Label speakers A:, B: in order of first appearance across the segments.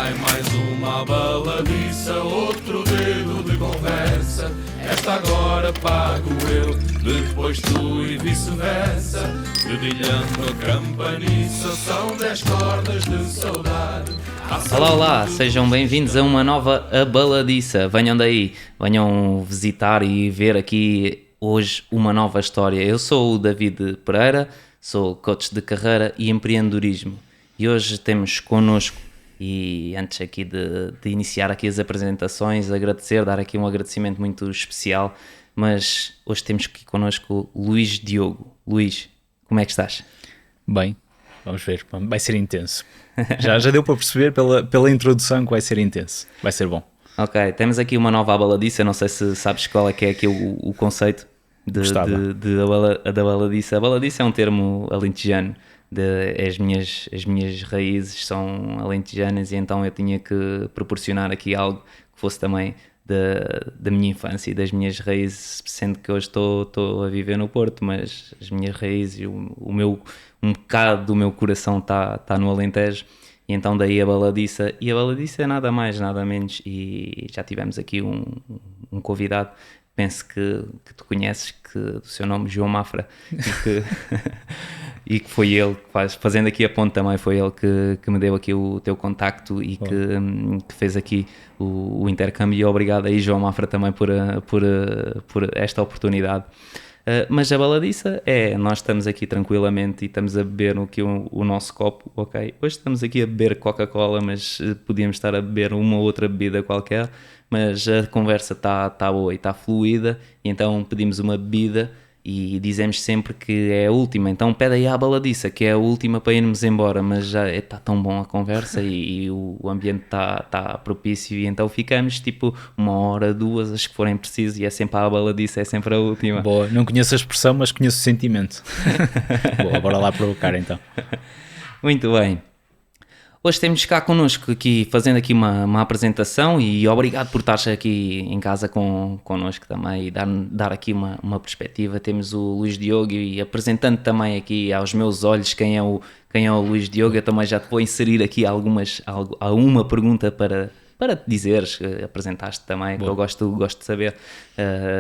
A: vai mais uma baladiça, outro dedo de conversa. Esta agora pago eu, depois tu e vice-versa. Dedilhando a campaniça, são 10 cordas de saudade.
B: Olá, olá, sejam bem-vindos a uma nova Abaladiça. Venham daí, venham visitar e ver aqui hoje uma nova história. Eu sou o David Pereira, sou coach de carreira e empreendedorismo. E hoje temos connosco, e antes aqui de iniciar aqui as apresentações, dar aqui um agradecimento muito especial, mas hoje temos aqui connosco o Luís Diogo. Luís, como é que estás?
C: Bem, vamos ver, vai ser intenso. Já deu para perceber pela introdução que vai ser intenso, vai ser bom.
B: Ok, temos aqui uma nova abaladiça, não sei se sabes qual é que é aqui o conceito da abaladiça. Abaladiça é um termo alentejano, as minhas raízes são alentejanas e então eu tinha que proporcionar aqui algo que fosse também da minha infância e das minhas raízes, sendo que hoje estou a viver no Porto, mas as minhas raízes, um bocado do meu coração está no Alentejo, e então daí a baladiça, e a baladiça é nada mais, nada menos, e já tivemos aqui um convidado, penso que tu conheces, do seu nome João Mafra, e que foi ele, fazendo aqui a ponte também, foi ele que me deu aqui o teu contacto e que fez aqui o intercâmbio, e obrigado aí João Mafra também por esta oportunidade. Mas a baladiça nós estamos aqui tranquilamente e estamos a beber aqui o nosso copo, ok? Hoje estamos aqui a beber Coca-Cola, mas podíamos estar a beber uma outra bebida qualquer, mas a conversa está boa e está fluida, e então pedimos uma bebida e dizemos sempre que é a última, então pede aí à baladiça, que é a última para irmos embora, mas já está tão bom a conversa e o ambiente está propício, e então ficamos tipo 1 hora, 2, as que forem preciso, e é sempre à baladiça, é sempre a última.
C: Boa, não conheço a expressão, mas conheço o sentimento. Boa, bora lá provocar então.
B: Muito bem. Hoje temos cá connosco aqui, fazendo aqui uma apresentação, e obrigado por estares aqui em casa connosco também e dar aqui uma perspectiva. Temos o Luís Diogo, e apresentando também aqui aos meus olhos quem é o Luís Diogo, eu também já te vou inserir aqui alguma pergunta para te dizeres, apresentaste também, que eu gosto de saber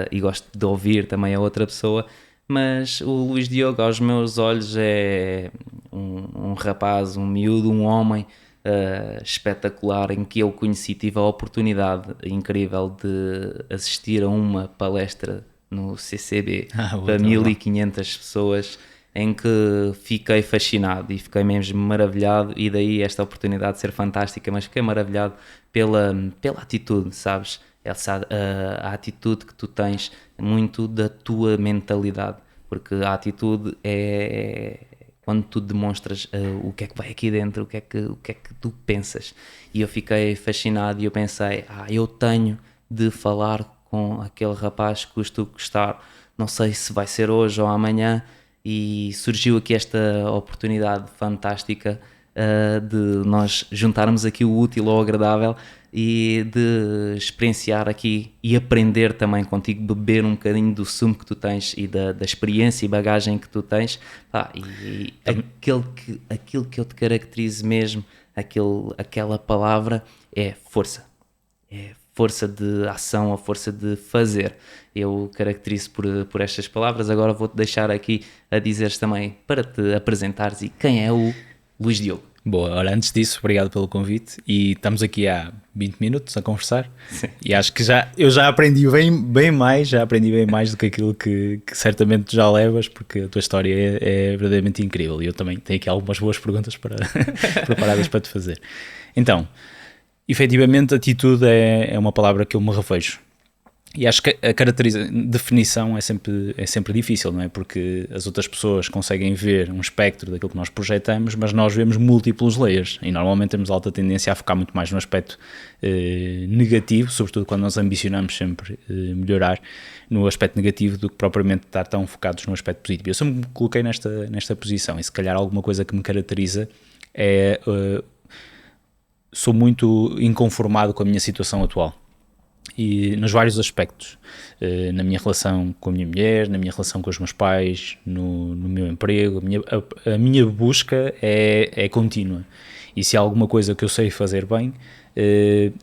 B: e gosto de ouvir também a outra pessoa. Mas o Luís Diogo, aos meus olhos, é um rapaz, um miúdo, um homem espetacular, em que eu conheci, tive a oportunidade incrível de assistir a uma palestra no CCB para 1500 pessoas, em que fiquei fascinado e fiquei mesmo maravilhado, e daí esta oportunidade de ser fantástica, mas fiquei maravilhado pela atitude, sabes? A atitude que tu tens, muito da tua mentalidade, porque a atitude é quando tu demonstras o que é que vai aqui dentro, o que é que tu pensas, e eu fiquei fascinado e eu pensei, eu tenho de falar com aquele rapaz, custa o que custar, não sei se vai ser hoje ou amanhã, e surgiu aqui esta oportunidade fantástica de nós juntarmos aqui o útil ao agradável e de experienciar aqui e aprender também contigo, beber um bocadinho do sumo que tu tens e da experiência e bagagem que tu tens, e aquilo que eu te caracterizo mesmo, aquela palavra é força de ação, a força de fazer. Eu caracterizo por estas palavras. Agora vou-te deixar aqui a dizeres também, para te apresentares, e quem é o Luís Diogo.
C: Boa, ora, antes disso, obrigado pelo convite, e estamos aqui há 20 minutos a conversar. Sim. E acho que eu já aprendi bem mais do que aquilo que certamente já levas, porque a tua história é verdadeiramente incrível, e eu também tenho aqui algumas boas perguntas preparadas para te fazer. Então, efetivamente, atitude é uma palavra que eu me revejo. E acho que a definição é sempre difícil, não é? Porque as outras pessoas conseguem ver um espectro daquilo que nós projetamos, mas nós vemos múltiplos layers, e normalmente temos alta tendência a focar muito mais no aspecto negativo, sobretudo quando nós ambicionamos sempre melhorar no aspecto negativo, do que propriamente estar tão focados no aspecto positivo. Eu sempre me coloquei nesta posição, e se calhar alguma coisa que me caracteriza é sou muito inconformado com a minha situação atual. e nos vários aspectos, na minha relação com a minha mulher, na minha relação com os meus pais, no meu emprego. A minha busca é contínua, e se há alguma coisa que eu sei fazer bem,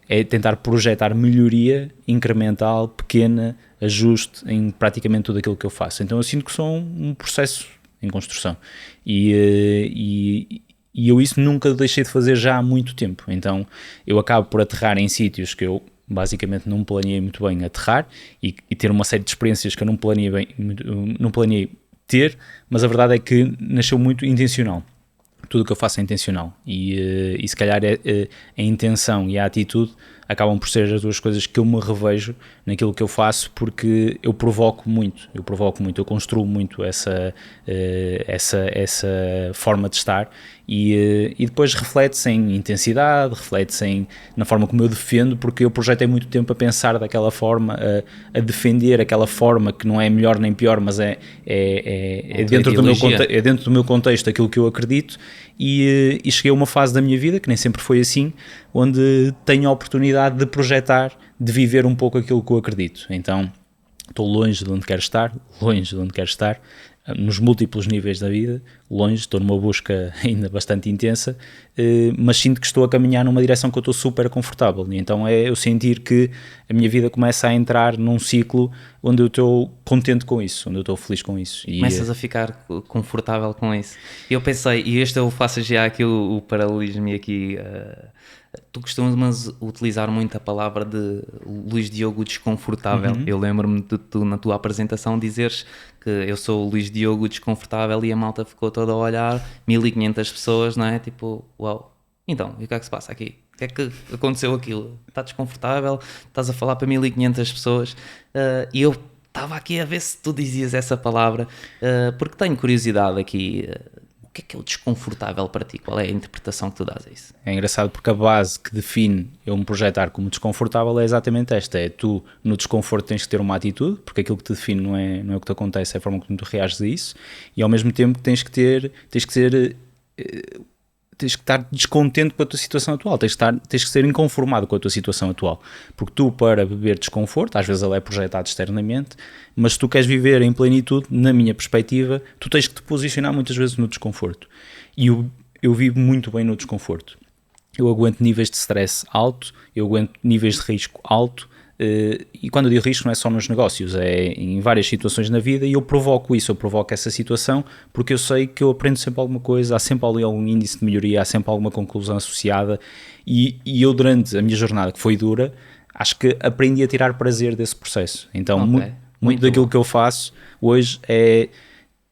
C: é tentar projetar melhoria incremental, pequena, ajuste em praticamente tudo aquilo que eu faço. Então eu sinto que sou um processo em construção, e eu isso nunca deixei de fazer já há muito tempo. Então eu acabo por aterrar em sítios que eu basicamente não planeei muito bem aterrar, e ter uma série de experiências que eu não planeei ter, mas a verdade é que nasceu muito intencional. Tudo o que eu faço é intencional, e se calhar a intenção e a atitude acabam por ser as duas coisas que eu me revejo naquilo que eu faço, porque eu provoco muito, eu construo muito essa forma de estar, e depois reflete-se em intensidade, reflete-se na forma como eu defendo, porque eu projetei muito tempo a pensar daquela forma, a defender aquela forma que não é melhor nem pior, mas é dentro do meu contexto aquilo que eu acredito, e cheguei a uma fase da minha vida, que nem sempre foi assim, onde tenho a oportunidade de projetar, de viver um pouco aquilo que eu acredito. Então estou longe de onde quero estar, nos múltiplos níveis da vida, longe, estou numa busca ainda bastante intensa, mas sinto que estou a caminhar numa direção que eu estou super confortável, e então é eu sentir que a minha vida começa a entrar num ciclo onde eu estou contente com isso, onde eu estou feliz com isso.
B: Começas a ficar confortável com isso. Eu pensei, e eu faço já aqui o paralelismo, e aqui tu costumas utilizar muito a palavra de Luís Diogo desconfortável. Eu lembro-me de tu na tua apresentação dizeres que eu sou o Luís Diogo desconfortável, e a malta ficou toda a olhar, 1500 pessoas, não é? Tipo, uau, então, e o que é que se passa aqui? O que é que aconteceu aquilo? Está desconfortável? Estás a falar para 1500 pessoas? E eu estava aqui a ver se tu dizias essa palavra, porque tenho curiosidade aqui. O que é o desconfortável para ti? Qual é a interpretação que tu dás a isso?
C: É engraçado, porque a base que define eu me projetar como desconfortável é exatamente esta: é tu no desconforto tens que ter uma atitude, porque aquilo que te define não é o que te acontece, é a forma como tu reages a isso, e ao mesmo tempo tens que estar descontente com a tua situação atual, tens que ser inconformado com a tua situação atual, porque tu, para viver desconforto, às vezes ele é projetado externamente, mas se tu queres viver em plenitude, na minha perspectiva, tu tens que te posicionar muitas vezes no desconforto, e eu vivo muito bem no desconforto. Eu aguento níveis de stress alto, eu aguento níveis de risco alto, e quando eu digo risco não é só nos negócios, é em várias situações na vida, e eu provoco essa situação, porque eu sei que eu aprendo sempre alguma coisa, há sempre ali algum índice de melhoria, há sempre alguma conclusão associada, e eu durante a minha jornada, que foi dura, acho que aprendi a tirar prazer desse processo. Então muito daquilo que eu faço hoje é...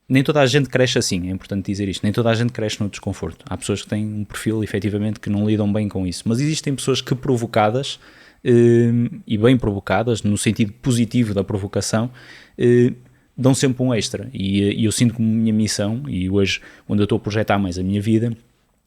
C: Nem toda a gente cresce assim, é importante dizer isto, nem toda a gente cresce no desconforto. Há pessoas que têm um perfil, efetivamente, que não lidam bem com isso, mas existem pessoas que, provocadas, e bem provocadas, no sentido positivo da provocação, dão sempre um extra, e eu sinto como minha missão, e hoje onde eu estou a projetar mais a minha vida,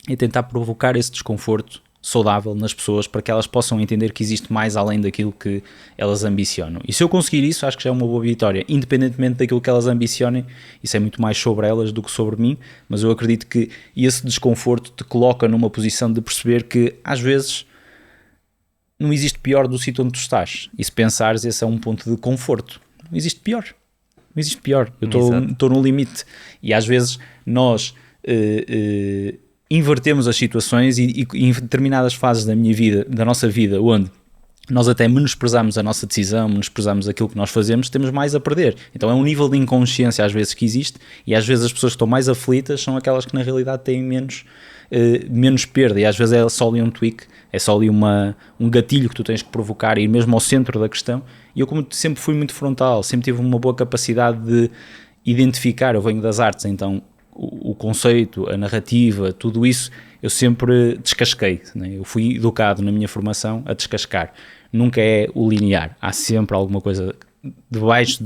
C: é tentar provocar esse desconforto saudável nas pessoas, para que elas possam entender que existe mais além daquilo que elas ambicionam. E se eu conseguir isso, acho que já é uma boa vitória, independentemente daquilo que elas ambicionem. Isso é muito mais sobre elas do que sobre mim, mas eu acredito que esse desconforto te coloca numa posição de perceber que às vezes não existe pior do sítio onde tu estás, e se pensares, esse é um ponto de conforto. Não existe pior, eu estou no limite, e às vezes nós invertemos as situações, e em determinadas fases da nossa vida, onde nós até menosprezamos a nossa decisão, menosprezamos aquilo que nós fazemos, temos mais a perder. Então é um nível de inconsciência às vezes que existe, e às vezes as pessoas que estão mais aflitas são aquelas que na realidade têm menos perda, e às vezes é só ali um tweak, é só ali um gatilho que tu tens que provocar, e ir mesmo ao centro da questão. E eu, como sempre fui muito frontal, sempre tive uma boa capacidade de identificar, eu venho das artes, então o conceito, a narrativa, tudo isso eu sempre descasquei, né? Eu fui educado na minha formação a descascar, nunca é o linear, há sempre alguma coisa debaixo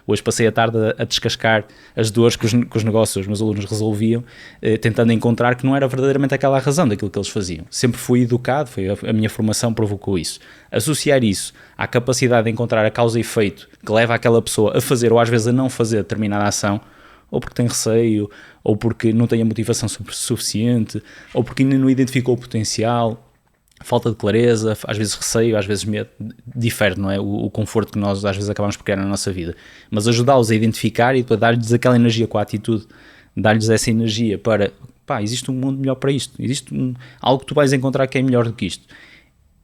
C: hoje passei a tarde a descascar as dores que os negócios, os meus alunos resolviam, tentando encontrar que não era verdadeiramente aquela a razão daquilo que eles faziam. Sempre fui educado, a minha formação provocou isso. Associar isso à capacidade de encontrar a causa e efeito que leva aquela pessoa a fazer, ou às vezes a não fazer determinada ação, ou porque tem receio, ou porque não tem a motivação suficiente, ou porque ainda não identificou o potencial, falta de clareza, às vezes receio, às vezes medo, difere, não é? O conforto que nós às vezes acabamos por criar na nossa vida. Mas ajudá-los a identificar e para dar-lhes aquela energia com a atitude, dar-lhes essa energia para, pá, existe um mundo melhor para isto, existe algo que tu vais encontrar que é melhor do que isto.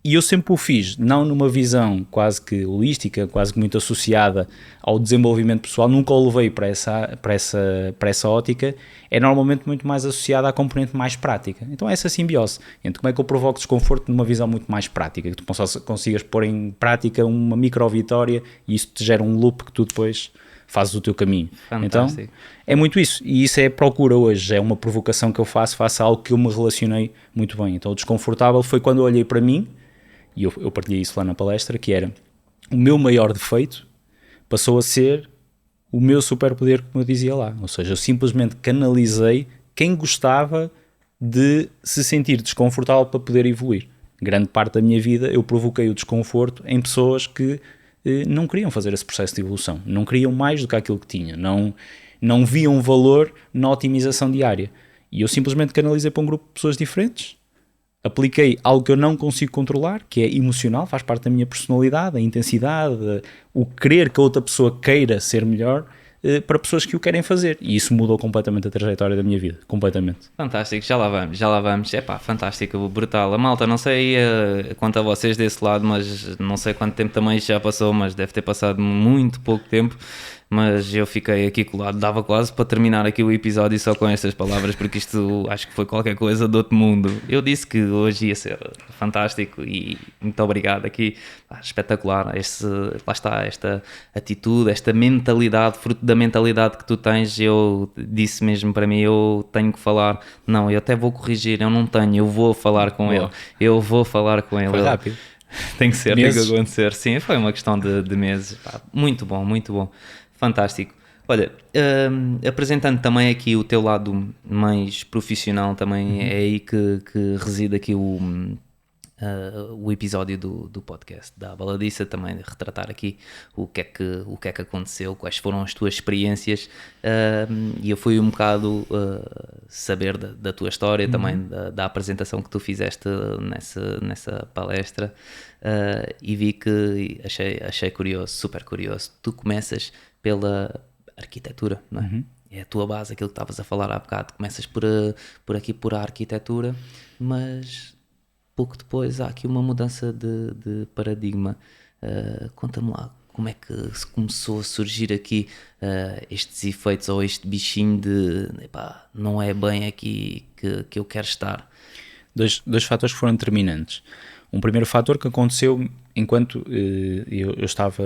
C: E eu sempre o fiz, não numa visão quase que holística, quase que muito associada ao desenvolvimento pessoal, nunca o levei para essa ótica, é normalmente muito mais associada à componente mais prática. Então é essa simbiose, entre como é que eu provoco desconforto numa visão muito mais prática, que tu consigas pôr em prática uma micro-vitória e isso te gera um loop que tu depois fazes o teu caminho.
B: Fantástico.
C: Então é muito isso, e isso é a procura hoje, é uma provocação que eu faço a algo que eu me relacionei muito bem. Então o desconfortável foi quando eu olhei para mim, e eu partilhei isso lá na palestra, que era o meu maior defeito passou a ser o meu superpoder, como eu dizia lá. Ou seja, eu simplesmente canalizei quem gostava de se sentir desconfortável para poder evoluir. Grande parte da minha vida eu provoquei o desconforto em pessoas que não queriam fazer esse processo de evolução, não queriam mais do que aquilo que tinham, não viam valor na otimização diária. E eu simplesmente canalizei para um grupo de pessoas diferentes, apliquei algo que eu não consigo controlar, que é emocional, faz parte da minha personalidade, a intensidade, o querer que a outra pessoa queira ser melhor, para pessoas que o querem fazer. E isso mudou completamente a trajetória da minha vida, completamente.
B: Fantástico, já lá vamos. Epá, fantástico, brutal. A malta, não sei quanto a vocês desse lado, mas não sei quanto tempo também já passou, mas deve ter passado muito pouco tempo. Mas eu fiquei aqui colado, dava quase para terminar aqui o episódio só com estas palavras, porque isto acho que foi qualquer coisa de outro mundo. Eu disse que hoje ia ser fantástico e muito obrigado aqui, espetacular, lá está, esta atitude, esta mentalidade, fruto da mentalidade que tu tens. Eu disse mesmo para mim, eu tenho que falar, não, eu até vou corrigir, eu não tenho, eu vou falar com ele, eu vou falar com ele.
C: Foi rápido.
B: Tem que ser,
C: meses.
B: Tem que acontecer, sim, foi uma questão de meses. Pá, muito bom, muito bom. Fantástico. Olha, apresentando também aqui o teu lado mais profissional, também é aí que reside aqui o episódio do podcast da Baladiça, também retratar aqui o que é que aconteceu, quais foram as tuas experiências, e eu fui um bocado saber da tua história, também da apresentação que tu fizeste nessa palestra, e vi que achei curioso, super curioso. Tu começas pela arquitetura, não é? É a tua base, aquilo que estavas a falar há bocado. Começas por a arquitetura, mas pouco depois há aqui uma mudança de paradigma. Conta-me lá, como é que começou a surgir aqui estes efeitos ou este bichinho de epá, não é bem aqui que eu quero estar?
C: Dois fatores que foram determinantes. Um primeiro fator que aconteceu enquanto eu estava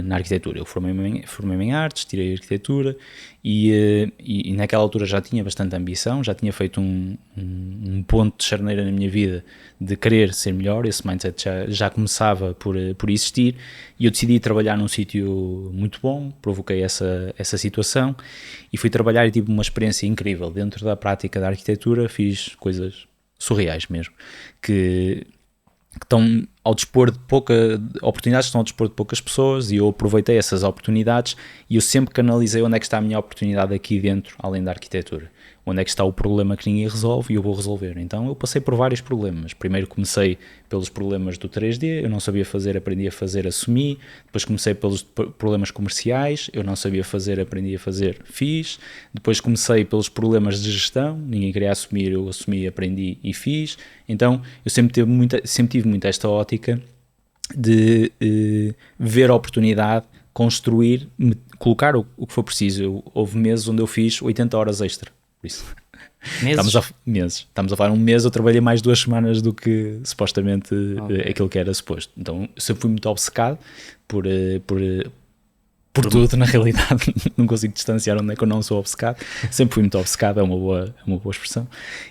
C: na arquitetura. Eu formei-me em artes, tirei arquitetura e naquela altura já tinha bastante ambição, já tinha feito um ponto de charneira na minha vida de querer ser melhor. Esse mindset já começava por existir e eu decidi trabalhar num sítio muito bom, provoquei essa situação e fui trabalhar e tive uma experiência incrível. Dentro da prática da arquitetura fiz coisas surreais mesmo, que estão ao dispor de oportunidades, estão ao dispor de poucas pessoas e eu aproveitei essas oportunidades e eu sempre canalizei onde é que está a minha oportunidade aqui dentro, além da arquitetura. Onde é que está o problema que ninguém resolve e eu vou resolver. Então eu passei por vários problemas. Primeiro comecei pelos problemas do 3D, eu não sabia fazer, aprendi a fazer, assumi. Depois comecei pelos problemas comerciais, eu não sabia fazer, aprendi a fazer, fiz. Depois comecei pelos problemas de gestão, ninguém queria assumir, eu assumi, aprendi e fiz. Então eu sempre tive muito esta ótica de ver a oportunidade, construir, colocar o que for preciso. Houve meses onde eu fiz 80 horas extra. Isso.
B: Meses?
C: Estamos a falar um mês, eu trabalhei mais 2 semanas do que supostamente aquilo que era suposto. Então eu sempre fui muito obcecado por tudo, na realidade. Não consigo distanciar onde é que eu não sou obcecado. Sempre fui muito obcecado, é uma boa expressão.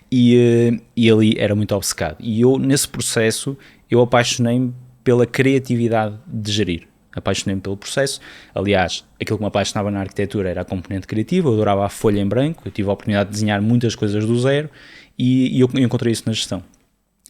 C: E ali era muito obcecado. E eu, nesse processo, eu apaixonei-me pela criatividade de gerir. Apaixonei-me pelo processo. Aliás, aquilo que me apaixonava na arquitetura era a componente criativa, eu adorava a folha em branco, eu tive a oportunidade de desenhar muitas coisas do zero e eu encontrei isso na gestão.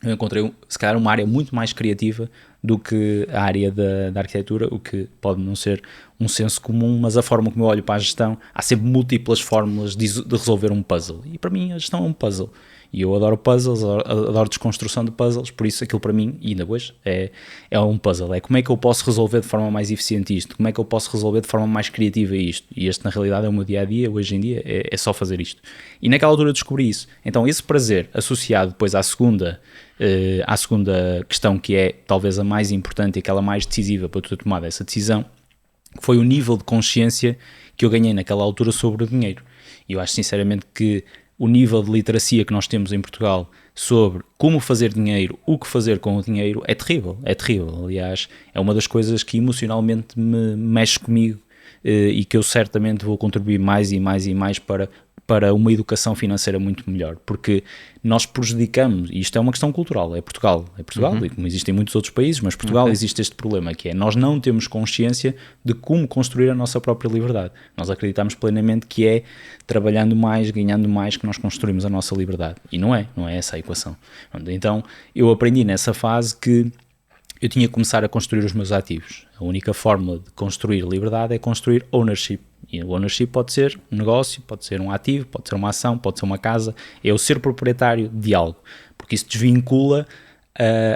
C: Eu encontrei, se calhar, uma área muito mais criativa do que a área da arquitetura, o que pode não ser um senso comum, mas a forma como eu olho para a gestão, há sempre múltiplas fórmulas de resolver um puzzle, e para mim a gestão é um puzzle, e eu adoro puzzles, adoro desconstrução de puzzles, por isso aquilo para mim, e ainda hoje, é um puzzle, é como é que eu posso resolver de forma mais eficiente isto, como é que eu posso resolver de forma mais criativa isto, e este na realidade é o meu dia-a-dia, hoje em dia é só fazer isto, e naquela altura eu descobri isso, então esse prazer associado depois à segunda questão, que é talvez a mais importante e aquela mais decisiva para tu ter tomado essa decisão, foi o nível de consciência que eu ganhei naquela altura sobre o dinheiro. E eu acho sinceramente que o nível de literacia que nós temos em Portugal sobre como fazer dinheiro, o que fazer com o dinheiro, é terrível, é terrível. Aliás, é uma das coisas que emocionalmente me mexe comigo e que eu certamente vou contribuir mais e mais e mais para uma educação financeira muito melhor, porque nós prejudicamos, e isto é uma questão cultural, é Portugal, e como existem muitos outros países, mas Portugal existe este problema, que é nós não temos consciência de como construir a nossa própria liberdade. Nós acreditamos plenamente que é trabalhando mais, ganhando mais, que nós construímos a nossa liberdade, e não é essa a equação. Então eu aprendi nessa fase que eu tinha que começar a construir os meus ativos. A única forma de construir liberdade é construir ownership. E o ownership pode ser um negócio, pode ser um ativo, pode ser uma ação, pode ser uma casa. É o ser proprietário de algo, porque isso desvincula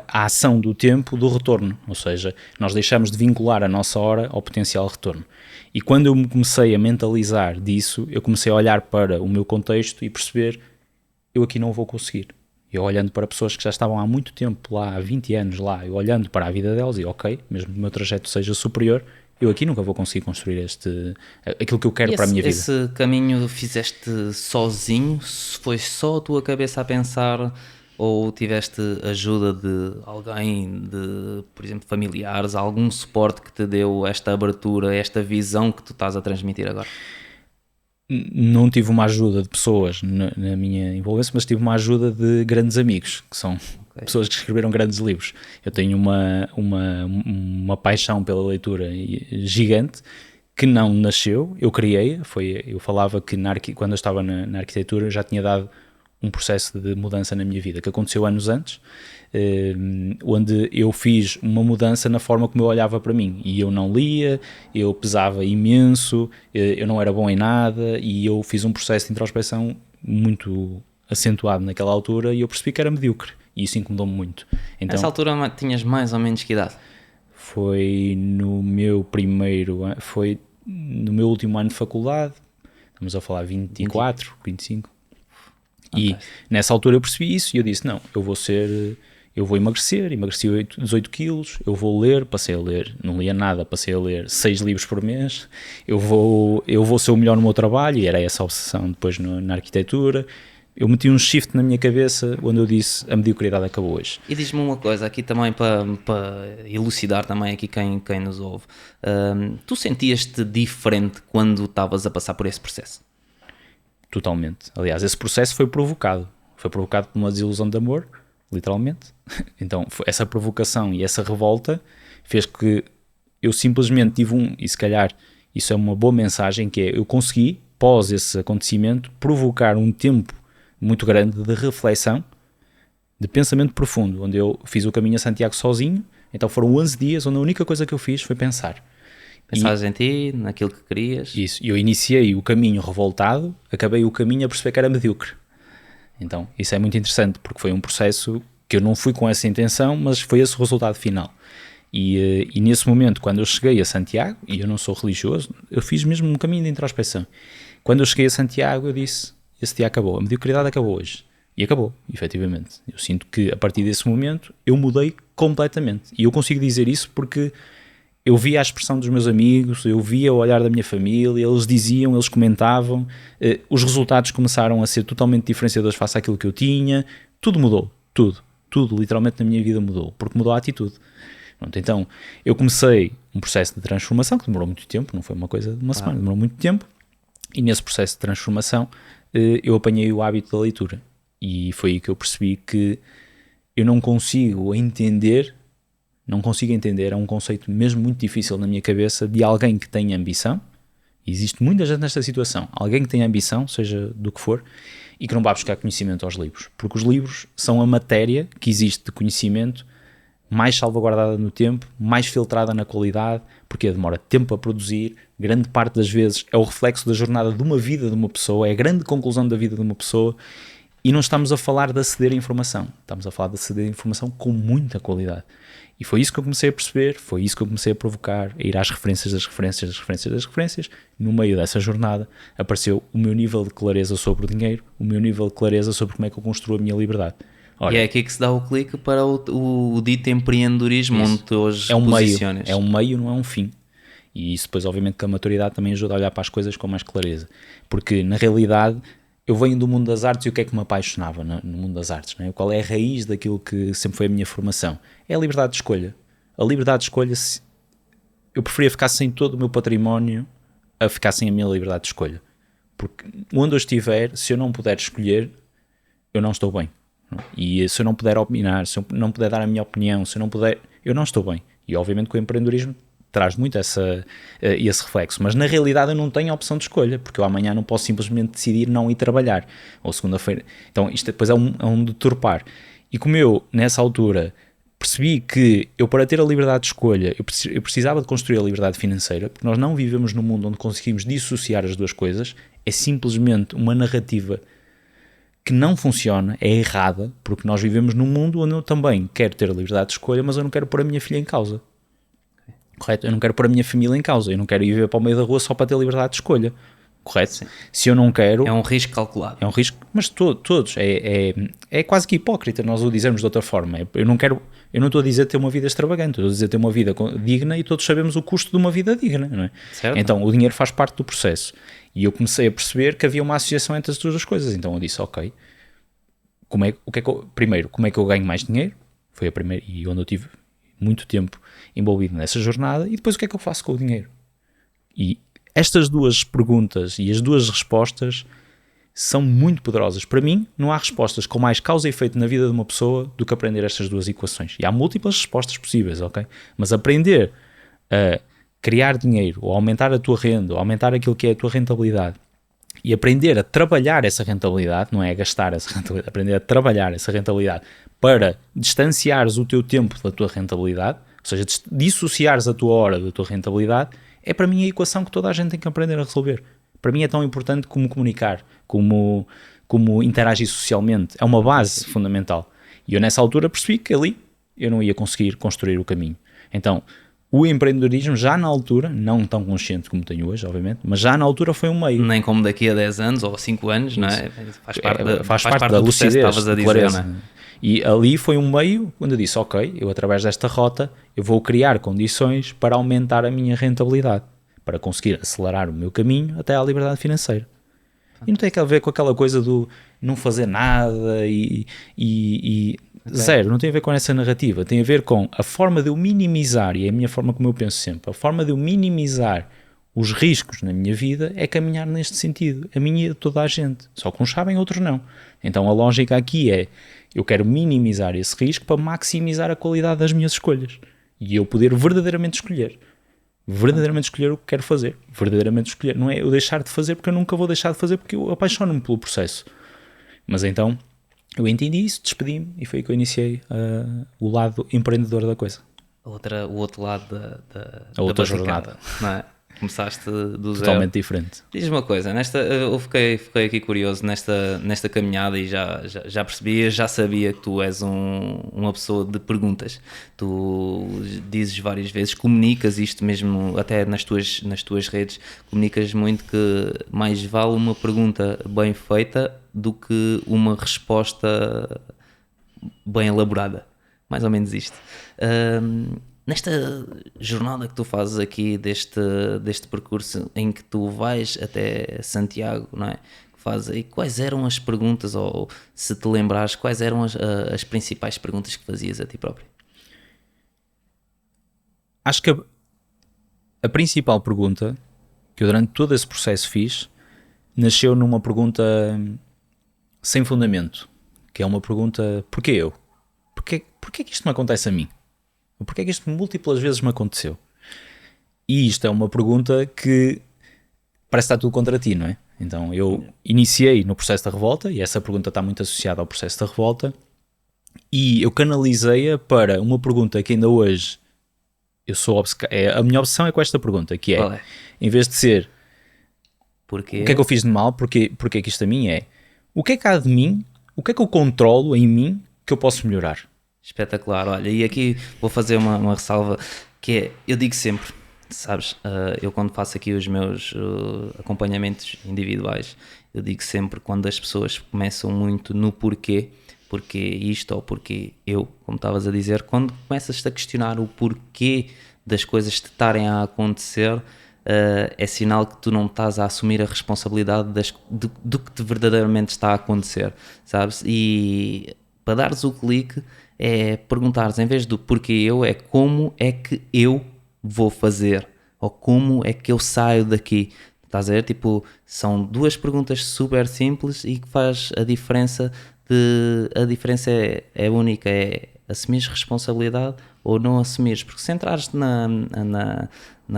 C: a ação do tempo do retorno. Ou seja, nós deixamos de vincular a nossa hora ao potencial retorno. E quando eu me comecei a mentalizar disso, eu comecei a olhar para o meu contexto e perceber, eu aqui não vou conseguir. Eu olhando para pessoas que já estavam há muito tempo lá, há 20 anos lá, eu olhando para a vida delas e ok, mesmo que o meu trajeto seja superior, eu aqui nunca vou conseguir construir aquilo que eu quero para a minha vida.
B: Esse caminho fizeste sozinho? Foi só a tua cabeça a pensar ou tiveste ajuda de alguém, por exemplo, familiares, algum suporte que te deu esta abertura, esta visão que tu estás a transmitir agora?
C: Não tive uma ajuda de pessoas na minha envolvência, mas tive uma ajuda de grandes amigos, que são pessoas que escreveram grandes livros. Eu tenho uma paixão pela leitura gigante, que não nasceu, eu criei. Eu falava que quando eu estava na arquitetura eu já tinha dado um processo de mudança na minha vida, que aconteceu anos antes, onde eu fiz uma mudança na forma como eu olhava para mim, e eu não lia, eu pesava imenso, eu não era bom em nada, e eu fiz um processo de introspeção muito acentuado naquela altura, e eu percebi que era medíocre, e isso incomodou-me muito. Então,
B: nessa altura tinhas mais ou menos que idade?
C: Foi no meu último ano de faculdade, estamos a falar 24, 25. E nessa altura eu percebi isso e eu disse, não, eu vou emagrecer, emagreci 18 quilos, eu vou ler, passei a ler, não lia nada, passei a ler 6 livros por mês, eu vou ser o melhor no meu trabalho, e era essa a obsessão depois na arquitetura. Eu meti um shift na minha cabeça onde eu disse, a mediocridade acabou hoje.
B: E diz-me uma coisa aqui também para elucidar também aqui quem nos ouve, tu sentias-te diferente quando estavas a passar por esse processo?
C: Totalmente. Aliás, esse processo foi provocado por uma desilusão de amor, literalmente. Então, essa provocação e essa revolta fez que eu simplesmente tive e se calhar isso é uma boa mensagem, que é, eu consegui, pós esse acontecimento, provocar um tempo muito grande de reflexão, de pensamento profundo, onde eu fiz o caminho a Santiago sozinho. Então foram 11 dias onde a única coisa que eu fiz foi pensar.
B: Pensavas em ti, naquilo que querias.
C: Isso, eu iniciei o caminho revoltado, acabei o caminho a perceber que era medíocre. Então, isso é muito interessante, porque foi um processo que eu não fui com essa intenção, mas foi esse o resultado final. E nesse momento, quando eu cheguei a Santiago, e eu não sou religioso, eu fiz mesmo um caminho de introspeção. Quando eu cheguei a Santiago, eu disse, esse dia acabou, a mediocridade acabou hoje. E acabou, efetivamente. Eu sinto que, a partir desse momento, eu mudei completamente. E eu consigo dizer isso porque eu via a expressão dos meus amigos, eu via o olhar da minha família, eles diziam, eles comentavam, os resultados começaram a ser totalmente diferenciadores face àquilo que eu tinha, tudo mudou, tudo literalmente na minha vida mudou, porque mudou a atitude. Pronto, então, eu comecei um processo de transformação que demorou muito tempo, não foi uma coisa de uma semana, demorou muito tempo, e nesse processo de transformação eu apanhei o hábito da leitura, e foi aí que eu percebi que eu não consigo entender, é um conceito mesmo muito difícil na minha cabeça, de alguém que tem ambição. Existe muita gente nesta situação, alguém que tem ambição, seja do que for, e que não vai buscar conhecimento aos livros, porque os livros são a matéria que existe de conhecimento mais salvaguardada no tempo, mais filtrada na qualidade, porque demora tempo a produzir, grande parte das vezes é o reflexo da jornada de uma vida de uma pessoa, é a grande conclusão da vida de uma pessoa, e não estamos a falar de aceder a informação, estamos a falar de aceder a informação com muita qualidade. E foi isso que eu comecei a perceber, foi isso que eu comecei a provocar, a ir às referências das referências, das referências, das referências. No meio dessa jornada apareceu o meu nível de clareza sobre o dinheiro, o meu nível de clareza sobre como é que eu construo a minha liberdade.
B: Olha, e é aqui que se dá o clique para o dito empreendedorismo, onde tu hoje posicionas.
C: É um meio, não é um fim. E isso depois, obviamente, que a maturidade também ajuda a olhar para as coisas com mais clareza. Porque, na realidade, eu venho do mundo das artes e o que é que me apaixonava no mundo das artes? Não é? Qual é a raiz daquilo que sempre foi a minha formação? É a liberdade de escolha. A liberdade de escolha, eu preferia ficar sem todo o meu património a ficar sem a minha liberdade de escolha. Porque onde eu estiver, se eu não puder escolher, eu não estou bem. E se eu não puder opinar, se eu não puder dar a minha opinião, se eu não puder, eu não estou bem. E obviamente que o empreendedorismo traz muito esse reflexo, mas na realidade eu não tenho a opção de escolha, porque eu amanhã não posso simplesmente decidir não ir trabalhar, ou segunda-feira. Então isto depois é um deturpar. E como eu, nessa altura, percebi que eu, para ter a liberdade de escolha, eu precisava de construir a liberdade financeira, porque nós não vivemos num mundo onde conseguimos dissociar as duas coisas, é simplesmente uma narrativa que não funciona, é errada, porque nós vivemos num mundo onde eu também quero ter a liberdade de escolha, mas eu não quero pôr a minha filha em causa. Correto? Eu não quero pôr a minha família em causa, eu não quero ir viver para o meio da rua só para ter liberdade de escolha. Correto?
B: Sim.
C: Se eu não quero...
B: É um risco calculado.
C: É um risco, mas todos. É quase que hipócrita nós o dizermos de outra forma. Eu não estou a dizer ter uma vida extravagante, eu estou a dizer ter uma vida digna, e todos sabemos o custo de uma vida digna, não é?
B: Certo.
C: Então o dinheiro faz parte do processo. E eu comecei a perceber que havia uma associação entre as duas coisas. Então eu disse, ok, primeiro, como é que eu ganho mais dinheiro? Foi a primeira, e onde eu tive muito tempo envolvido nessa jornada. E depois, o que é que eu faço com o dinheiro? E estas duas perguntas e as duas respostas são muito poderosas. Para mim, não há respostas com mais causa e efeito na vida de uma pessoa do que aprender estas duas equações. E há múltiplas respostas possíveis, ok? Mas aprender a criar dinheiro, ou aumentar a tua renda, ou aumentar aquilo que é a tua rentabilidade, e aprender a trabalhar essa rentabilidade, não é a gastar essa rentabilidade, aprender a trabalhar essa rentabilidade para distanciares o teu tempo da tua rentabilidade, ou seja, dissociares a tua hora da tua rentabilidade, é para mim a equação que toda a gente tem que aprender a resolver. Para mim é tão importante como comunicar, como interagir socialmente. É uma base fundamental. E eu nessa altura percebi que ali eu não ia conseguir construir o caminho. Então, o empreendedorismo já na altura, não tão consciente como tenho hoje, obviamente, mas já na altura foi um meio.
B: Nem como daqui a 10 anos ou 5 anos, não é?
C: Faz parte da lucidez,
B: que estavas a dizer,
C: clareza.
B: não é?
C: E ali foi um meio, quando eu disse, ok, eu através desta rota, eu vou criar condições para aumentar a minha rentabilidade, para conseguir acelerar o meu caminho até à liberdade financeira. E não tem a ver com aquela coisa do não fazer nada e zero, não tem a ver com essa narrativa, tem a ver com a forma de eu minimizar, e é a minha forma como eu penso sempre, a forma de eu minimizar os riscos na minha vida é caminhar neste sentido, a minha e de toda a gente, só que uns sabem, outros não. Então a lógica aqui é, eu quero minimizar esse risco para maximizar a qualidade das minhas escolhas, e eu poder verdadeiramente escolher o que quero fazer, verdadeiramente escolher, não é eu deixar de fazer porque eu nunca vou deixar de fazer porque eu apaixono-me pelo processo. Mas então eu entendi isso, despedi-me e foi aí que eu iniciei o lado empreendedor da coisa.
B: O outro lado da
C: outra
B: barricada,
C: jornada.
B: não é? Começaste do zero.
C: Totalmente diferente.
B: Diz-me uma coisa, eu fiquei aqui curioso nesta caminhada e já percebi, já sabia que tu és uma pessoa de perguntas. Tu dizes várias vezes, comunicas isto mesmo, até nas tuas redes, comunicas muito que mais vale uma pergunta bem feita do que uma resposta bem elaborada. Mais ou menos isto. Nesta jornada que tu fazes aqui deste percurso em que tu vais até Santiago, não é? Quais eram as perguntas, ou se te lembrares, quais eram as principais perguntas que fazias a ti próprio?
C: Acho que a principal pergunta que eu durante todo esse processo fiz nasceu numa pergunta sem fundamento, que é uma pergunta, porquê eu? Porquê que isto não acontece a mim? Porquê é que isto múltiplas vezes me aconteceu? E isto é uma pergunta que parece que está tudo contra ti, não é? Então eu iniciei no processo da revolta, e essa pergunta está muito associada ao processo da revolta, e eu canalizei-a para uma pergunta que ainda hoje eu sou obcecado. A minha obsessão é com esta pergunta, que
B: Qual é?
C: em vez de ser
B: Porquê?
C: o que é que eu fiz de mal, porque é que isto a mim é o que é que há de mim, o que é que eu controlo em mim que eu posso melhorar?
B: Espetacular, olha, e aqui vou fazer uma ressalva que é, eu digo sempre, sabes, eu quando faço aqui os meus acompanhamentos individuais, eu digo sempre quando as pessoas começam muito no porquê isto ou porquê eu, como estavas a dizer, quando começas a questionar o porquê das coisas te estarem a acontecer, é sinal que tu não estás a assumir a responsabilidade do que te verdadeiramente está a acontecer, sabes? E para dares o clique é perguntares, em vez do porquê eu, é como é que eu vou fazer ou como é que eu saio daqui. Estás a ver? Tipo, são duas perguntas super simples e que faz a diferença a diferença é única, é assumires responsabilidade ou não assumires, porque se entrares na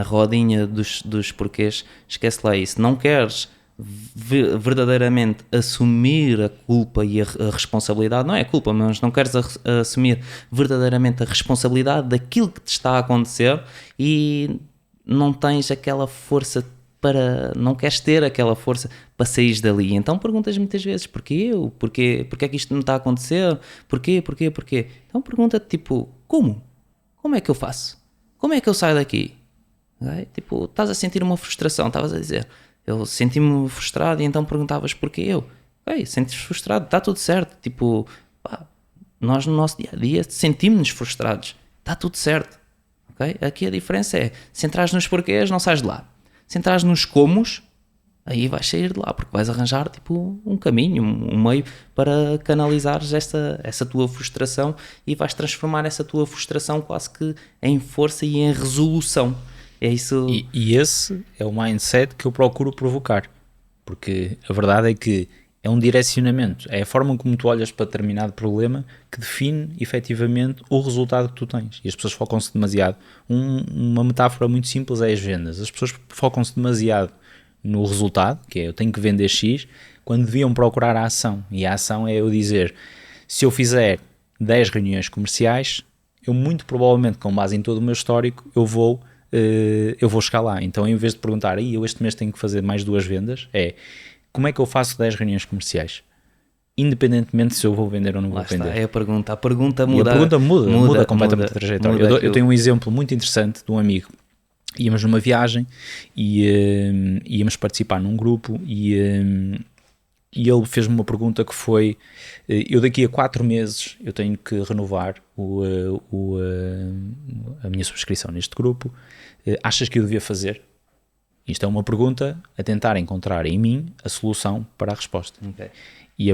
B: rodinha dos porquês, esquece lá isso, não queres verdadeiramente assumir a culpa e a responsabilidade, não é a culpa, mas não queres assumir verdadeiramente a responsabilidade daquilo que te está a acontecer e não tens aquela força não queres ter aquela força para sair dali, então perguntas muitas vezes, porquê eu? Porquê é que isto não está a acontecer? Porquê? Então pergunta-te tipo, como é que eu faço? Como é que eu saio daqui? Okay? Tipo, estás a sentir uma frustração, estavas a dizer, eu senti-me frustrado e então perguntavas porquê eu? Ok, sentes frustrado, está tudo certo, tipo, pá, nós no nosso dia-a-dia sentimos-nos frustrados, está tudo certo, ok? Aqui a diferença é, se entrares nos porquês não sais de lá, se entrares nos comos, aí vais sair de lá, porque vais arranjar tipo um caminho, um meio para canalizares essa tua frustração e vais transformar essa tua frustração quase que em força e em resolução. É isso.
C: E esse é o mindset que eu procuro provocar, porque a verdade é que é um direcionamento, é a forma como tu olhas para determinado problema que define efetivamente o resultado que tu tens. E as pessoas focam-se demasiado. Uma metáfora muito simples é as vendas. As pessoas focam-se demasiado no resultado, que é eu tenho que vender X, quando deviam procurar a ação. E a ação é eu dizer, se eu fizer 10 reuniões comerciais, eu muito provavelmente, com base em todo o meu histórico, eu vou chegar lá. Então, em vez de perguntar, eu este mês tenho que fazer mais 2 vendas, como é que eu faço 10 reuniões comerciais? Independentemente se eu vou vender ou não vou vender.
B: É a pergunta muda.
C: E a pergunta muda completamente a trajetória. Eu tenho um exemplo muito interessante de um amigo. Íamos numa viagem e íamos participar num grupo e ele fez-me uma pergunta que foi, eu daqui a 4 meses eu tenho que renovar a minha subscrição neste grupo, achas que eu devia fazer? Isto é uma pergunta a tentar encontrar em mim a solução para a resposta.
B: Okay.
C: E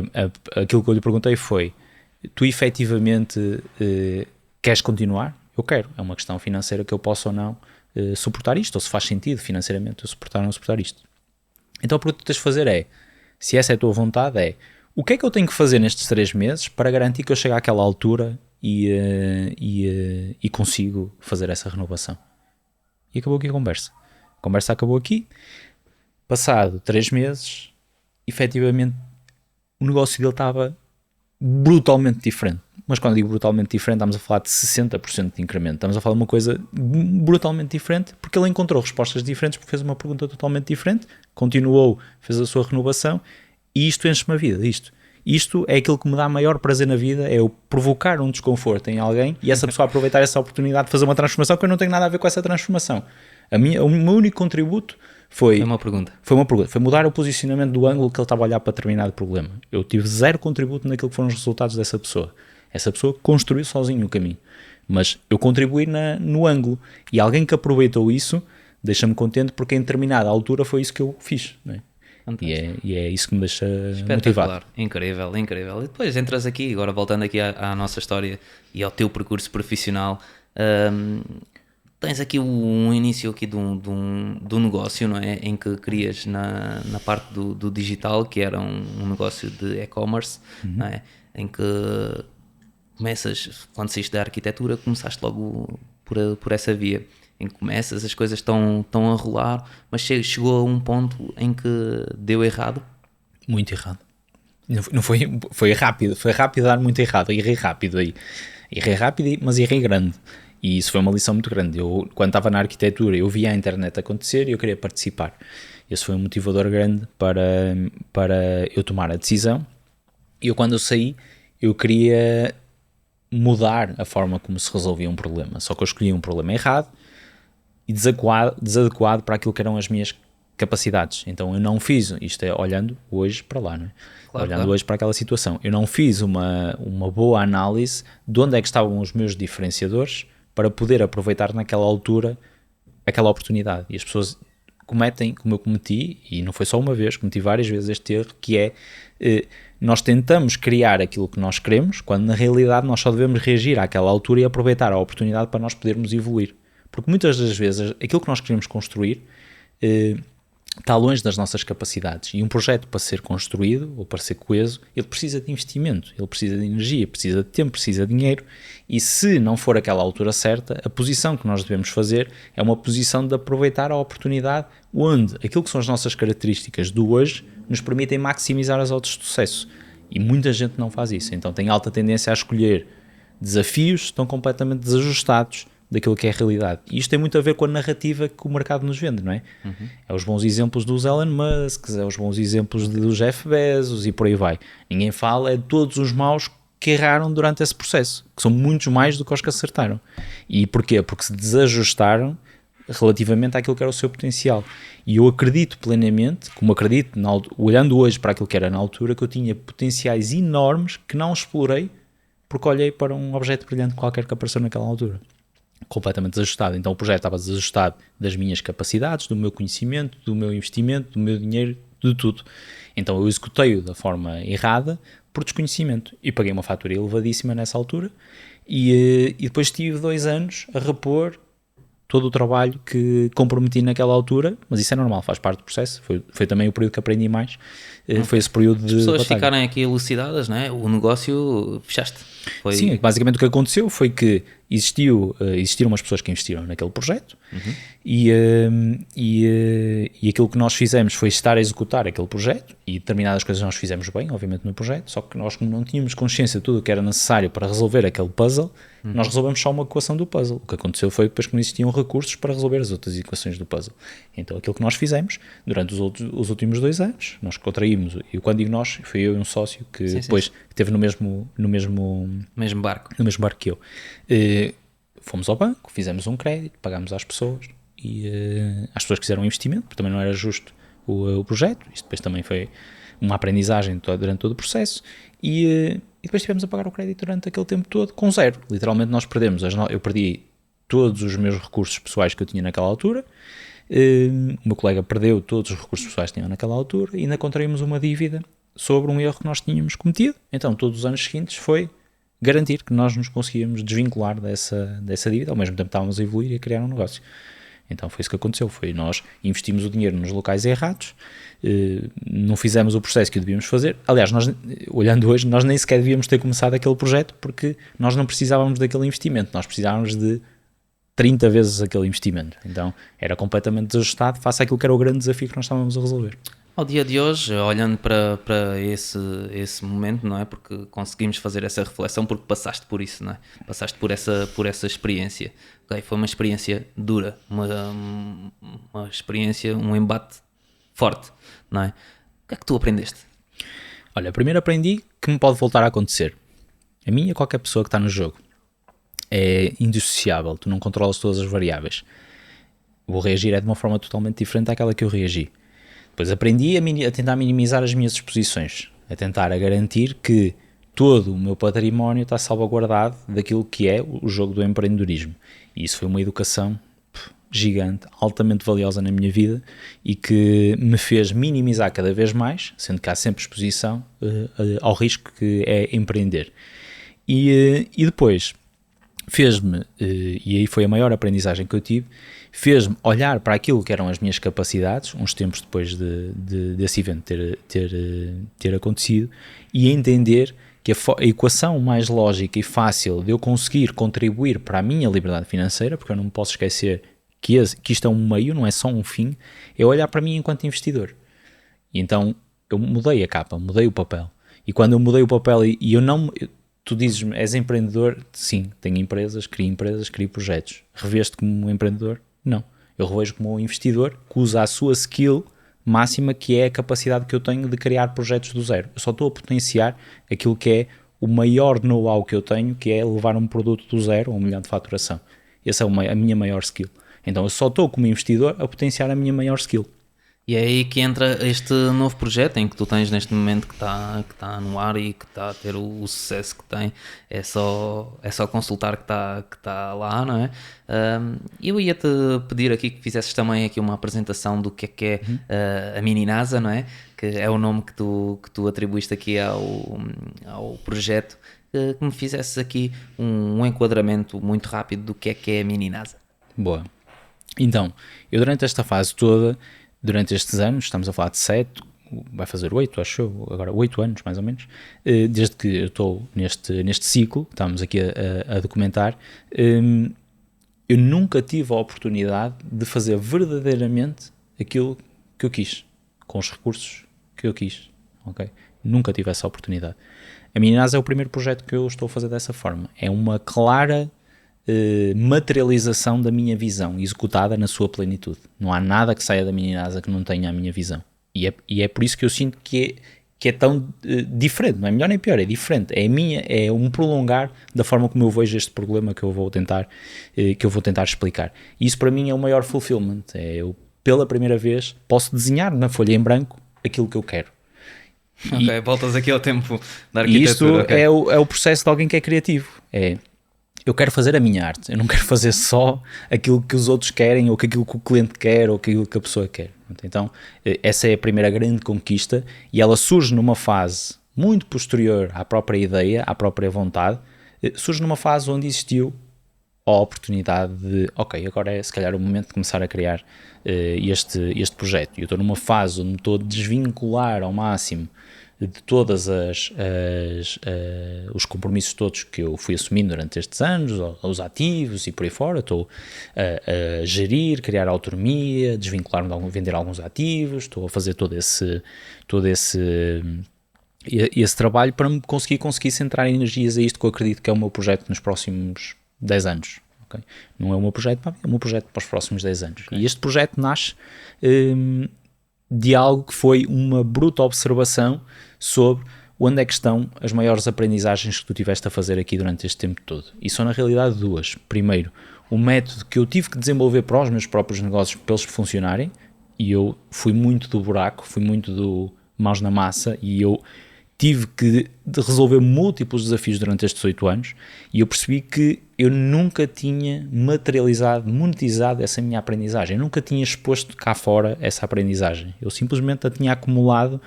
C: aquilo que eu lhe perguntei foi, tu efetivamente queres continuar? Eu quero, é uma questão financeira que eu posso ou não suportar isto, ou se faz sentido financeiramente eu suportar ou não suportar isto. Então a pergunta que tens de fazer é, se essa é a tua vontade, o que é que eu tenho que fazer nestes 3 meses para garantir que eu chego àquela altura e consigo fazer essa renovação? E acabou aqui a conversa. A conversa acabou aqui. Passado 3 meses, efetivamente, o negócio dele estava brutalmente diferente. Mas quando digo brutalmente diferente, estamos a falar de 60% de incremento. Estamos a falar de uma coisa brutalmente diferente, porque ele encontrou respostas diferentes, porque fez uma pergunta totalmente diferente, continuou, fez a sua renovação, e isto enche-me a vida. Isto é aquilo que me dá maior prazer na vida, é eu provocar um desconforto em alguém e essa pessoa aproveitar essa oportunidade de fazer uma transformação que eu não tenho nada a ver com essa transformação. O meu único contributo foi uma pergunta. Foi mudar o posicionamento do ângulo que ele estava a olhar para determinado problema. Eu tive 0 contributo naquilo que foram os resultados dessa pessoa. Essa pessoa construiu sozinho o caminho. Mas eu contribuí no ângulo. E alguém que aproveitou isso deixa-me contente porque em determinada altura foi isso que eu fiz. Não é? E é isso que me deixa motivado.
B: Incrível. E depois entras aqui, agora voltando aqui à nossa história e ao teu percurso profissional, tens aqui um início aqui de um negócio, não é? Em que crias na parte do digital, que era um negócio de e-commerce, não é? Em que começas, quando saíste da arquitetura, começaste logo por essa via. Em que começas, as coisas estão a rolar, mas chegou a um ponto em que deu errado.
C: Muito errado. Não foi rápido, a dar muito errado, errei rápido aí. Errei rápido, mas errei grande. E isso foi uma lição muito grande. Eu, quando estava na arquitetura, eu via a internet acontecer e eu queria participar. Esse foi um motivador grande para eu tomar a decisão. E eu, quando eu saí, eu queria mudar a forma como se resolvia um problema. Só que eu escolhi um problema errado e desadequado para aquilo que eram as minhas capacidades. Então eu não fiz, isto é olhando hoje para lá, não é? Olhando hoje para aquela situação, eu não fiz uma boa análise de onde é que estavam os meus diferenciadores para poder aproveitar naquela altura aquela oportunidade. E as pessoas cometem, como eu cometi, e não foi só uma vez, cometi várias vezes este erro, que é, nós tentamos criar aquilo que nós queremos, quando na realidade nós só devemos reagir àquela altura e aproveitar a oportunidade para nós podermos evoluir. Porque muitas das vezes aquilo que nós queremos construir está longe das nossas capacidades, e um projeto, para ser construído ou para ser coeso, ele precisa de investimento, ele precisa de energia, precisa de tempo, precisa de dinheiro, e se não for aquela altura certa, a posição que nós devemos fazer é uma posição de aproveitar a oportunidade onde aquilo que são as nossas características do hoje nos permitem maximizar as autos de sucesso, e muita gente não faz isso. Então tem alta tendência a escolher desafios que estão completamente desajustados daquilo que é a realidade. E isto tem muito a ver com a narrativa que o mercado nos vende, não é? É os bons exemplos dos Elon Musk, é os bons exemplos do Jeff Bezos e por aí vai. Ninguém fala de todos os maus que erraram durante esse processo, que são muitos mais do que os que acertaram. E porquê? Porque se desajustaram relativamente àquilo que era o seu potencial. E eu acredito plenamente, como acredito, olhando hoje para aquilo que era na altura, que eu tinha potenciais enormes que não explorei porque olhei para um objeto brilhante qualquer que apareceu naquela altura. Completamente desajustado. Então o projeto estava desajustado das minhas capacidades, do meu conhecimento, do meu investimento, do meu dinheiro, de tudo. Então eu executei-o da forma errada por desconhecimento e paguei uma fatura elevadíssima nessa altura e depois tive 2 anos a repor todo o trabalho que comprometi naquela altura, mas isso é normal, faz parte do processo. Foi também o período que aprendi mais, foi esse período de
B: pessoas
C: batalha.
B: Ficarem aqui elucidadas, não é? O negócio fechaste.
C: Sim, basicamente o que aconteceu foi que existiram umas pessoas que investiram naquele projeto e aquilo que nós fizemos foi estar a executar aquele projeto, e determinadas coisas nós fizemos bem, obviamente, no projeto, só que nós não tínhamos consciência de tudo o que era necessário para resolver aquele puzzle. Nós resolvemos só uma equação do puzzle. O que aconteceu foi depois que não existiam recursos para resolver as outras equações do puzzle. Então aquilo que nós fizemos durante os últimos 2 anos, nós contraímos, e quando digo nós, fui eu e um sócio que depois esteve no mesmo barco que eu. Fomos ao banco, fizemos um crédito, pagámos às pessoas e às pessoas que fizeram um investimento, porque também não era justo o projeto. Isto depois também foi uma aprendizagem durante todo o processo e depois estivemos a pagar o crédito durante aquele tempo todo com 0. Literalmente nós perdemos, eu perdi todos os meus recursos pessoais que eu tinha naquela altura, o meu colega perdeu todos os recursos pessoais que tinha naquela altura e ainda contraímos uma dívida sobre um erro que nós tínhamos cometido. Então todos os anos seguintes foi garantir que nós nos conseguíamos desvincular dessa dívida, ao mesmo tempo estávamos a evoluir e a criar um negócio. Então foi isso que aconteceu, nós investimos o dinheiro nos locais errados, não fizemos o processo que devíamos fazer. Aliás, nós, olhando hoje, nós nem sequer devíamos ter começado aquele projeto, porque nós não precisávamos daquele investimento, nós precisávamos de 30 vezes aquele investimento. Então era completamente desajustado face àquilo que era o grande desafio que nós estávamos a resolver.
B: Ao dia de hoje, olhando para esse momento, não é? Porque conseguimos fazer essa reflexão porque passaste por isso, não é? Passaste por essa experiência. Okay? Foi uma experiência dura, uma experiência, um embate forte, não é? O que é que tu aprendeste?
C: Olha, primeiro aprendi que me pode voltar a acontecer. A mim e a qualquer pessoa que está no jogo. É indissociável, tu não controlas todas as variáveis. Vou reagir de uma forma totalmente diferente àquela que eu reagi. Depois aprendi a tentar minimizar as minhas exposições, a tentar garantir que todo o meu património está salvaguardado daquilo que é o jogo do empreendedorismo. E isso foi uma educação gigante, altamente valiosa na minha vida e que me fez minimizar cada vez mais, sendo que há sempre exposição ao risco que é empreender. E depois fez-me, e aí foi a maior aprendizagem que eu tive, fez-me olhar para aquilo que eram as minhas capacidades, uns tempos depois desse evento ter acontecido, e entender que a equação mais lógica e fácil de eu conseguir contribuir para a minha liberdade financeira, porque eu não me posso esquecer que isto é um meio, não é só um fim, é olhar para mim enquanto investidor. E então eu mudei a capa, mudei o papel. E quando eu mudei o papel e eu não... Tu dizes-me, és empreendedor? Sim, tenho empresas, crio projetos. Reveste como um empreendedor? Não. Eu revejo como um investidor que usa a sua skill máxima, que é a capacidade que eu tenho de criar projetos do zero. Eu só estou a potenciar aquilo que é o maior know-how que eu tenho, que é levar um produto do zero a 1 milhão de faturação. Essa é a minha maior skill. Então eu só estou como investidor a potenciar a minha maior skill.
B: E é aí que entra este novo projeto em que tu tens neste momento que está no ar e que está a ter o sucesso que tem. É só consultar que está lá, não é? Eu ia-te pedir aqui que fizesses também aqui uma apresentação do que é a Mini NASA, não é? Que é o nome que tu atribuíste aqui ao projeto. Que me fizesses aqui um enquadramento muito rápido do que é a Mini NASA.
C: Boa. Então, eu durante esta fase toda, durante estes anos, estamos a falar de 7, vai fazer 8, acho eu, agora 8 anos mais ou menos, desde que eu estou neste ciclo, que estamos aqui a documentar, eu nunca tive a oportunidade de fazer verdadeiramente aquilo que eu quis, com os recursos que eu quis, ok? Nunca tive essa oportunidade. A Mini NASA é o primeiro projeto que eu estou a fazer dessa forma. É uma clara materialização da minha visão, executada na sua plenitude. Não há nada que saia da Mini NASA que não tenha a minha visão. E é por isso que eu sinto que é tão diferente, não é melhor nem pior, é diferente. É um prolongar da forma como eu vejo este problema que eu vou tentar explicar. E isso para mim é o maior fulfillment. Eu, pela primeira vez, posso desenhar na folha em branco aquilo que eu quero.
B: Ok, voltas aqui ao tempo da
C: arquitetura. E isto
B: okay.
C: é o processo de alguém que é criativo. Eu quero fazer a minha arte, eu não quero fazer só aquilo que os outros querem, ou aquilo que o cliente quer, ou aquilo que a pessoa quer. Então, essa é a primeira grande conquista, e ela surge numa fase muito posterior à própria ideia, à própria vontade, surge numa fase onde existiu a oportunidade de, ok, agora é se calhar o momento de começar a criar este projeto. E eu estou numa fase onde me estou a desvincular ao máximo de todas os compromissos todos que eu fui assumindo durante estes anos, os ativos e por aí fora. Estou a gerir, criar autonomia, desvincular-me, vender alguns ativos, estou a fazer todo esse trabalho para me conseguir centrar energias a isto que eu acredito que é o meu projeto nos próximos 10 anos. Okay? Não é o meu projeto para mim, é o meu projeto para os próximos 10 anos. Okay. E este projeto nasce de algo que foi uma bruta observação sobre onde é que estão as maiores aprendizagens que tu tiveste a fazer aqui durante este tempo todo. E são na realidade duas. Primeiro, o método que eu tive que desenvolver para os meus próprios negócios para eles funcionarem, e eu fui muito do buraco, fui muito do mãos na massa, e eu tive que resolver múltiplos desafios durante estes 8 anos, e eu percebi que eu nunca tinha materializado, monetizado essa minha aprendizagem, eu nunca tinha exposto cá fora essa aprendizagem, eu simplesmente a tinha acumulado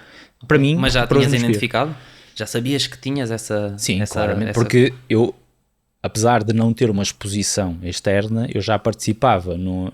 C: para mim.
B: Mas já tinhas identificado? Já sabias que tinhas essa...
C: Sim, claramente, porque eu, apesar de não ter uma exposição externa, eu já participava num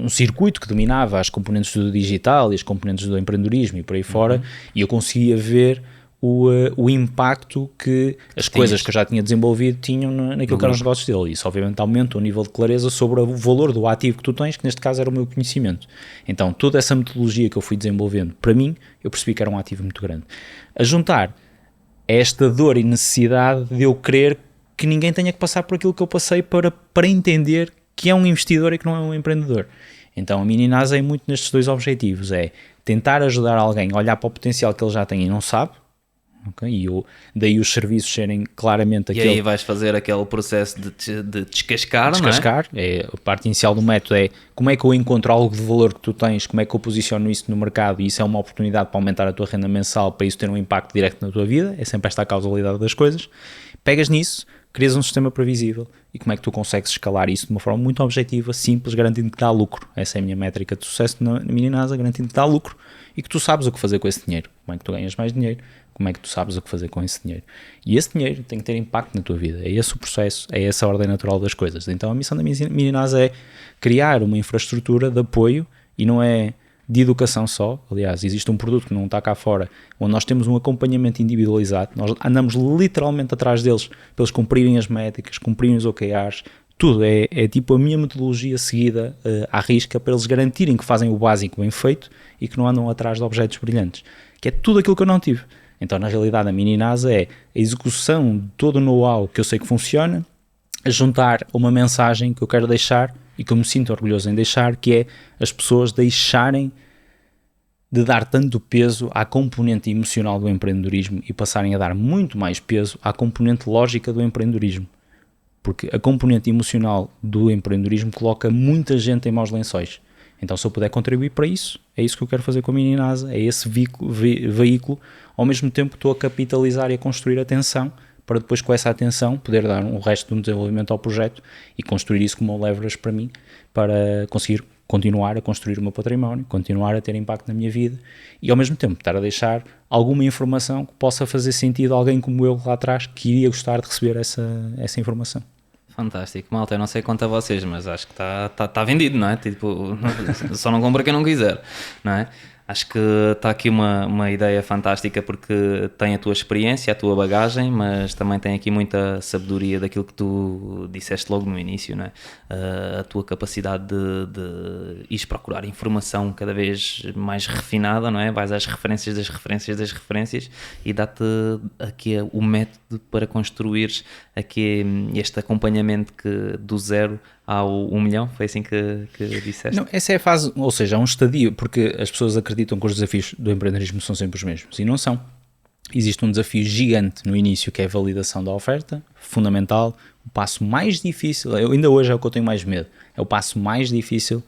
C: circuito que dominava as componentes do digital e as componentes do empreendedorismo e por aí fora, e eu conseguia ver o impacto que as coisas que eu já tinha desenvolvido tinham naquilo que eram os negócios dele. Isso obviamente aumenta o nível de clareza sobre o valor do ativo que tu tens, que neste caso era o meu conhecimento. Então toda essa metodologia que eu fui desenvolvendo, para mim, eu percebi que era um ativo muito grande. A juntar esta dor e necessidade de eu querer que ninguém tenha que passar por aquilo que eu passei para entender que é um investidor e que não é um empreendedor. Então a Mini NASA é muito nestes dois objetivos, é tentar ajudar alguém a olhar para o potencial que ele já tem e não sabe, okay? E daí os serviços serem claramente aquele...
B: E aí vais fazer aquele processo de descascar, não é?
C: Descascar, a parte inicial do método é como é que eu encontro algo de valor que tu tens, como é que eu posiciono isso no mercado, e isso é uma oportunidade para aumentar a tua renda mensal, para isso ter um impacto direto na tua vida, é sempre esta a causalidade das coisas. Pegas nisso, crias um sistema previsível, e como é que tu consegues escalar isso de uma forma muito objetiva, simples, garantindo que dá lucro. Essa é a minha métrica de sucesso na Mini NASA, garantindo que dá lucro e que tu sabes o que fazer com esse dinheiro. Como é que tu ganhas mais dinheiro, como é que tu sabes o que fazer com esse dinheiro. E esse dinheiro tem que ter impacto na tua vida, é esse o processo, é essa a ordem natural das coisas. Então a missão da Mini NASA é criar uma infraestrutura de apoio, e não é de educação só. Aliás, existe um produto que não está cá fora, onde nós temos um acompanhamento individualizado, nós andamos literalmente atrás deles, para eles cumprirem as métricas, cumprirem os OKRs, tudo, é tipo a minha metodologia seguida à risca para eles garantirem que fazem o básico bem feito e que não andam atrás de objetos brilhantes, que é tudo aquilo que eu não tive. Então, na realidade, a Mini NASA é a execução de todo o know-how que eu sei que funciona, a juntar uma mensagem que eu quero deixar e que eu me sinto orgulhoso em deixar, que é as pessoas deixarem de dar tanto peso à componente emocional do empreendedorismo e passarem a dar muito mais peso à componente lógica do empreendedorismo. Porque a componente emocional do empreendedorismo coloca muita gente em maus lençóis. Então, se eu puder contribuir para isso, é isso que eu quero fazer com a Mini NASA, é esse veículo, ao mesmo tempo que estou a capitalizar e a construir atenção, para depois com essa atenção poder dar o resto do desenvolvimento ao projeto e construir isso como um leverage para mim, para conseguir continuar a construir o meu património, continuar a ter impacto na minha vida e ao mesmo tempo estar a deixar alguma informação que possa fazer sentido a alguém como eu lá atrás que iria gostar de receber essa informação.
B: Fantástico, malta, eu não sei quanto a vocês, mas acho que está vendido, não é? Tipo, só não compra quem não quiser, não é? Acho que está aqui uma ideia fantástica porque tem a tua experiência, a tua bagagem, mas também tem aqui muita sabedoria daquilo que tu disseste logo no início, não é? A tua capacidade de ires procurar informação cada vez mais refinada, não é? Vais às referências das referências das referências e dá-te aqui o método para construires aqui este acompanhamento do 0 ao 1 milhão, foi assim que disseste?
C: Não, essa é a fase, ou seja, é um estadio, porque as pessoas acreditam que os desafios do empreendedorismo são sempre os mesmos, e não são. Existe um desafio gigante no início, que é a validação da oferta, fundamental, o passo mais difícil, ainda hoje é o que eu tenho mais medo, é o passo mais difícil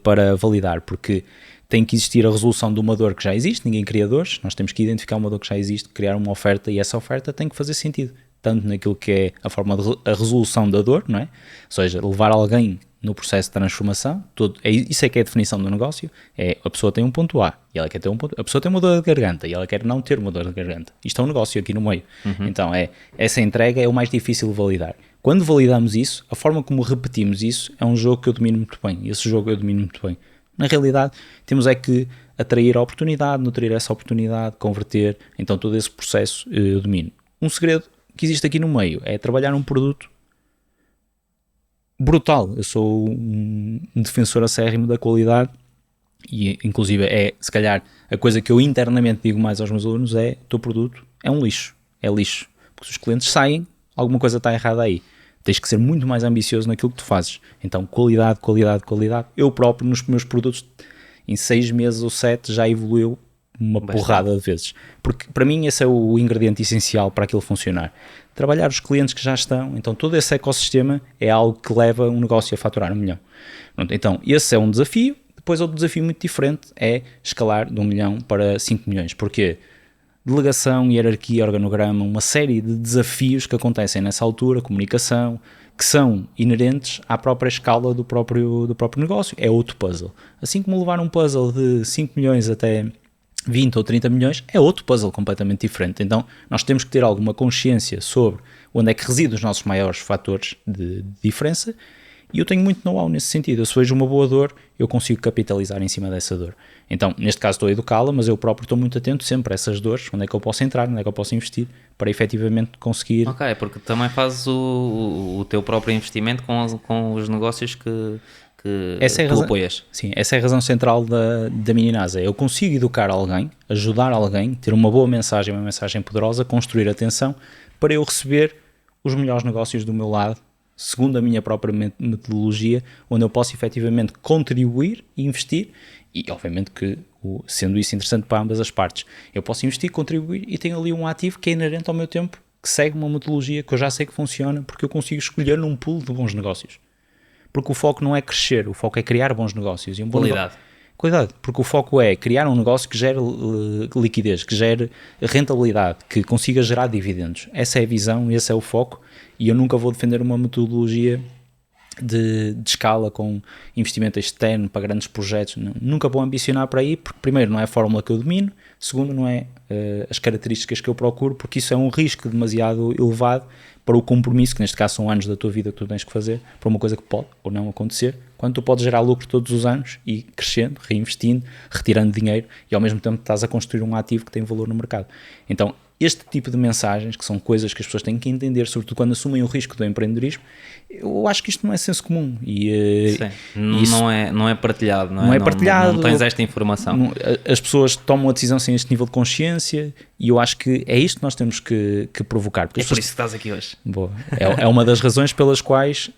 C: para validar, porque tem que existir a resolução de uma dor que já existe, ninguém cria dores, nós temos que identificar uma dor que já existe, criar uma oferta, e essa oferta tem que fazer sentido, tanto naquilo que é a resolução da dor, não é? Ou seja, levar alguém no processo de transformação, isso é que é a definição do negócio, é a pessoa tem um ponto A, e ela quer ter um ponto, a pessoa tem uma dor de garganta, e ela quer não ter uma dor de garganta. Isto é um negócio aqui no meio. Então, essa entrega é o mais difícil de validar. Quando validamos isso, a forma como repetimos isso é um jogo que eu domino muito bem, esse jogo eu domino muito bem. Na realidade, temos é que atrair a oportunidade, nutrir essa oportunidade, converter, então todo esse processo eu domino. Um segredo que existe aqui no meio é trabalhar um produto brutal. Eu sou um defensor acérrimo da qualidade e inclusive se calhar a coisa que eu internamente digo mais aos meus alunos é: o teu produto é um lixo, é lixo, porque se os clientes saem, alguma coisa está errada aí. Tens que ser muito mais ambicioso naquilo que tu fazes. Então qualidade, qualidade, qualidade. Eu próprio nos meus produtos em 6 meses ou 7 já evoluiu uma porrada de vezes, porque para mim esse é o ingrediente essencial para aquilo funcionar. Trabalhar os clientes que já estão, então todo esse ecossistema é algo que leva um negócio a faturar 1 milhão. Pronto, então esse é um desafio. Depois outro desafio muito diferente é escalar de 1 milhão para 5 milhões, porque delegação, hierarquia, organograma, uma série de desafios que acontecem nessa altura, comunicação, que são inerentes à própria escala do próprio negócio, é outro puzzle. Assim como levar um puzzle de 5 milhões até 20 ou 30 milhões é outro puzzle completamente diferente. Então nós temos que ter alguma consciência sobre onde é que residem os nossos maiores fatores de diferença, e eu tenho muito know-how nesse sentido. Eu, se vejo uma boa dor, eu consigo capitalizar em cima dessa dor. Então, neste caso estou a educá-la, mas eu próprio estou muito atento sempre a essas dores, onde é que eu posso entrar, onde é que eu posso investir, para efetivamente conseguir...
B: Ok, porque também fazes o teu próprio investimento com os negócios que
C: essa é
B: tu apoias.
C: Sim, essa é a razão central da Mini NASA. Eu consigo educar alguém, ajudar alguém, ter uma boa mensagem, uma mensagem poderosa, construir atenção, para eu receber os melhores negócios do meu lado, segundo a minha própria metodologia, onde eu posso efetivamente contribuir e investir, e obviamente que, sendo isso interessante para ambas as partes, eu posso investir, contribuir e tenho ali um ativo que é inerente ao meu tempo, que segue uma metodologia que eu já sei que funciona, porque eu consigo escolher num pool de bons negócios. Porque o foco não é crescer, o foco é criar bons negócios. E
B: Qualidade.
C: Cuidado, porque o foco é criar um negócio que gere liquidez, que gere rentabilidade, que consiga gerar dividendos. Essa é a visão, esse é o foco, e eu nunca vou defender uma metodologia de escala com investimento externo para grandes projetos. Nunca vou ambicionar para aí, porque primeiro não é a fórmula que eu domino, segundo não é as características que eu procuro, porque isso é um risco demasiado elevado para o compromisso, que neste caso são anos da tua vida que tu tens que fazer, para uma coisa que pode ou não acontecer, quando tu podes gerar lucro todos os anos e crescendo, reinvestindo, retirando dinheiro e ao mesmo tempo estás a construir um ativo que tem valor no mercado. Então este tipo de mensagens, que são coisas que as pessoas têm que entender, sobretudo quando assumem o risco do empreendedorismo, eu acho que isto não é senso comum.
B: Não é partilhado, não é?
C: Não é partilhado.
B: Não tens esta informação.
C: As pessoas tomam a decisão sem este nível de consciência e eu acho que é isto que nós temos que provocar. Porque
B: É por isso que estás aqui hoje.
C: Boa. É uma das razões pelas quais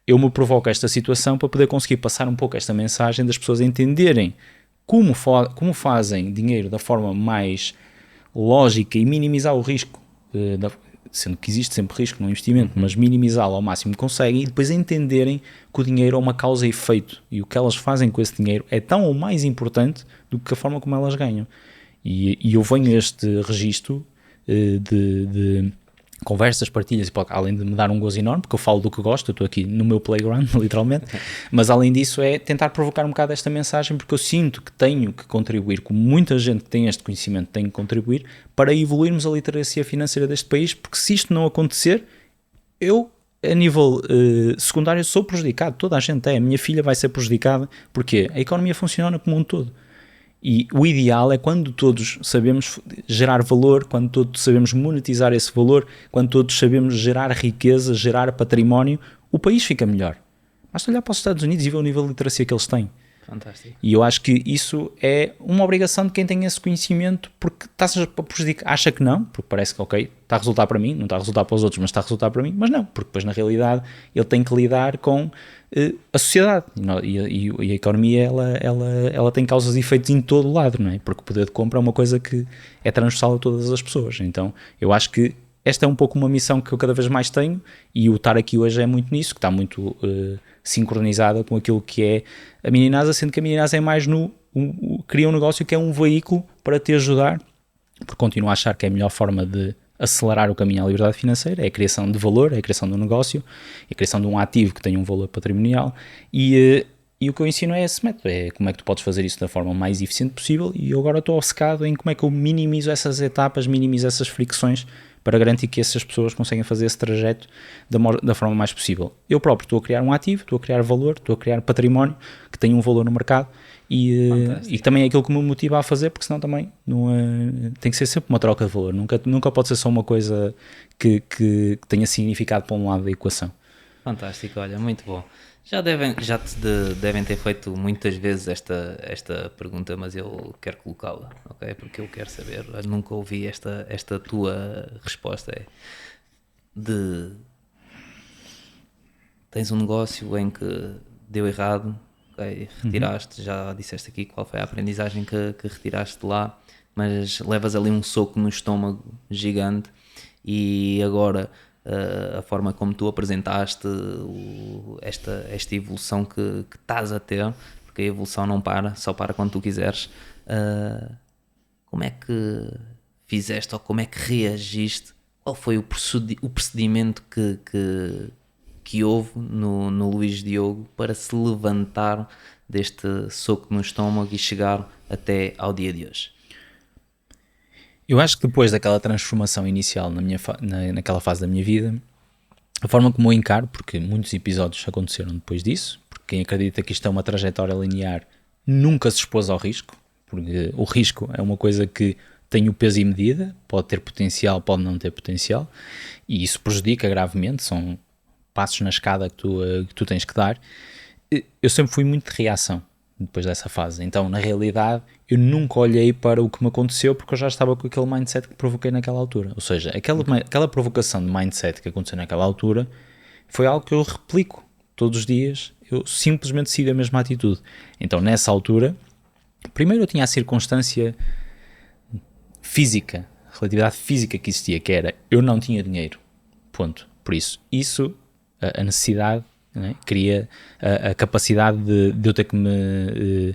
C: eu me provoco esta situação, para poder conseguir passar um pouco esta mensagem das pessoas entenderem como fazem dinheiro da forma mais lógica e minimizar o risco, sendo que existe sempre risco no investimento, mas minimizá-lo ao máximo que conseguem, e depois entenderem que o dinheiro é uma causa e efeito e o que elas fazem com esse dinheiro é tão ou mais importante do que a forma como elas ganham. E eu venho a este registro de conversas, partilhas, e além de me dar um gozo enorme, porque eu falo do que gosto, eu estou aqui no meu playground, literalmente, mas além disso é tentar provocar um bocado esta mensagem, porque eu sinto que tenho que contribuir, como muita gente que tem este conhecimento tem que contribuir, para evoluirmos a literacia financeira deste país, porque se isto não acontecer, eu, a nível secundário, sou prejudicado, toda a gente é, a minha filha vai ser prejudicada, porque a economia funciona como um todo. E o ideal é quando todos sabemos gerar valor, quando todos sabemos monetizar esse valor, quando todos sabemos gerar riqueza, gerar património, o país fica melhor. Basta olhar para os Estados Unidos e ver o nível de literacia que eles têm.
B: Fantástico.
C: E eu acho que isso é uma obrigação de quem tem esse conhecimento, porque está-se a prejudicar, acha que não, porque parece que ok, está a resultar para mim, não está a resultar para os outros, mas está a resultar para mim, mas não, porque depois na realidade ele tem que lidar com a sociedade e a economia ela tem causas e efeitos em todo o lado, não é? Porque o poder de compra é uma coisa que é transversal a todas as pessoas. Então eu acho que esta é um pouco uma missão que eu cada vez mais tenho, e o estar aqui hoje é muito nisso, que está muito sincronizada com aquilo que é a Mini NASA, sendo que a Mini NASA é mais cria um negócio que é um veículo para te ajudar, porque continuo a achar que é a melhor forma de acelerar o caminho à liberdade financeira, é a criação de valor, é a criação de um negócio, é a criação de um ativo que tenha um valor patrimonial, e o que eu ensino é esse método, é como é que tu podes fazer isso da forma mais eficiente possível, e eu agora estou obcecado em como é que eu minimizo essas etapas, minimizo essas fricções, para garantir que essas pessoas conseguem fazer esse trajeto da forma mais possível. Eu próprio estou a criar um ativo, estou a criar valor, estou a criar património que tem um valor no mercado, e também é aquilo que me motiva a fazer, porque senão também não tem que ser sempre uma troca de valor, nunca pode ser só uma coisa que tenha significado para um lado da equação.
B: Fantástico, olha, muito bom. Já te devem ter feito muitas vezes esta pergunta, mas eu quero colocá-la, ok? Porque eu quero saber, eu nunca ouvi esta tua resposta, tens um negócio em que deu errado, okay? Retiraste, já disseste aqui qual foi a aprendizagem que retiraste de lá, mas levas ali um soco no estômago gigante, e agora a forma como tu apresentaste esta evolução que estás a ter, porque a evolução não para, só para quando tu quiseres, como é que fizeste, ou como é que reagiste, qual foi o procedimento que houve no Luís Diogo para se levantar deste soco no estômago e chegar até ao dia de hoje?
C: Eu acho que depois daquela transformação inicial naquela fase da minha vida, a forma como eu encaro, porque muitos episódios aconteceram depois disso, porque quem acredita que isto é uma trajetória linear nunca se expôs ao risco, porque o risco é uma coisa que tem o peso e medida, pode ter potencial, pode não ter potencial, e isso prejudica gravemente, são passos na escada que tu tens que dar. Eu sempre fui muito de reação depois dessa fase, então na realidade eu nunca olhei para o que me aconteceu, porque eu já estava com aquele mindset que provoquei naquela altura, ou seja, aquela provocação de mindset que aconteceu naquela altura foi algo que eu replico todos os dias, eu simplesmente sigo a mesma atitude. Então nessa altura, primeiro eu tinha a circunstância física, a relatividade física que existia, que era, eu não tinha dinheiro, ponto. Por isso a necessidade, né, cria a capacidade de eu ter que me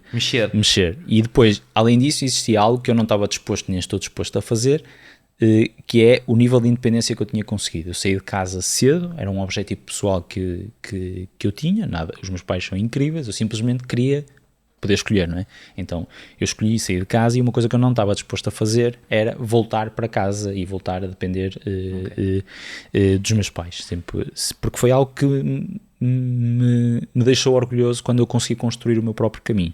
C: mexer. E depois, além disso, existia algo que eu não estava disposto, nem estou disposto a fazer, que é o nível de independência que eu tinha conseguido. Eu saí de casa cedo, era um objetivo pessoal que eu tinha, nada, os meus pais são incríveis, eu simplesmente queria poder escolher, não é? Então eu escolhi sair de casa, e uma coisa que eu não estava disposto a fazer era voltar para casa e voltar a depender dos meus pais, sempre, porque foi algo que me deixou orgulhoso quando eu consegui construir o meu próprio caminho.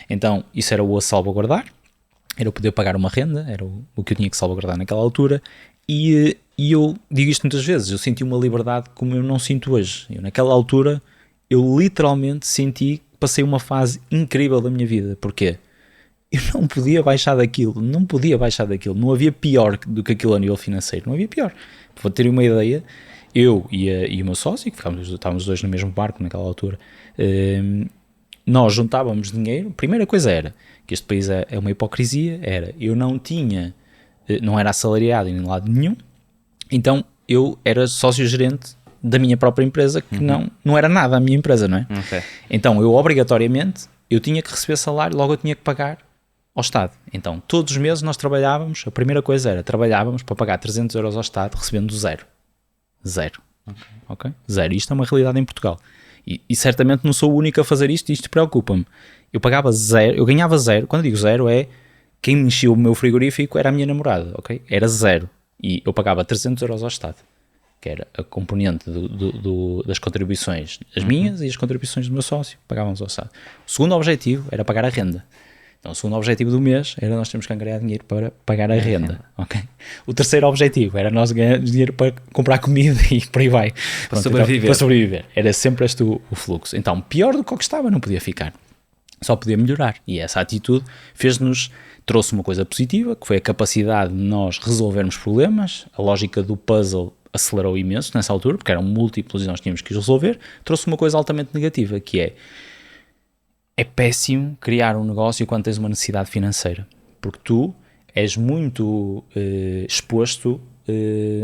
C: Então isso era o a salvaguardar, era eu poder pagar uma renda, era o que eu tinha que salvaguardar naquela altura, e eu digo isto muitas vezes, eu senti uma liberdade como eu não sinto hoje. Eu, naquela altura, eu literalmente senti que passei uma fase incrível da minha vida. Porquê? Eu não podia baixar daquilo, não havia pior do que aquilo a nível financeiro, não havia pior. Para ter uma ideia, eu e o meu sócio, que estávamos os dois no mesmo barco naquela altura, nós juntávamos dinheiro. A primeira coisa era, que este país é uma hipocrisia, eu não era assalariado em lado nenhum, então eu era sócio-gerente da minha própria empresa, que não era nada a minha empresa, não é?
B: Ok.
C: Então eu obrigatoriamente, eu tinha que receber salário, logo eu tinha que pagar ao Estado. Então todos os meses nós trabalhávamos, a primeira coisa era, trabalhávamos para pagar 300 euros ao Estado, recebendo zero. Ok? Zero. Isto é uma realidade em Portugal. E certamente não sou o único a fazer isto, e isto preocupa-me. Eu pagava zero, eu ganhava zero. Quando eu digo zero é, quem me enchia o meu frigorífico era a minha namorada, ok? Era zero. E eu pagava 300 euros ao Estado, que era a componente das contribuições, as minhas e as contribuições do meu sócio, pagávamos ao Estado. O segundo objetivo era pagar a renda. Então, o segundo objetivo do mês era nós termos que angariar dinheiro para pagar a renda, ok? O terceiro objetivo era nós ganhar dinheiro para comprar comida e por aí vai.
B: Para sobreviver.
C: Para sobreviver. Era sempre este o fluxo. Então, pior do que o que estava, não podia ficar. Só podia melhorar. E essa atitude trouxe uma coisa positiva, que foi a capacidade de nós resolvermos problemas. A lógica do puzzle acelerou imenso nessa altura, porque eram múltiplos e nós tínhamos que os resolver. Trouxe uma coisa altamente negativa, que é péssimo criar um negócio quando tens uma necessidade financeira, porque tu és muito exposto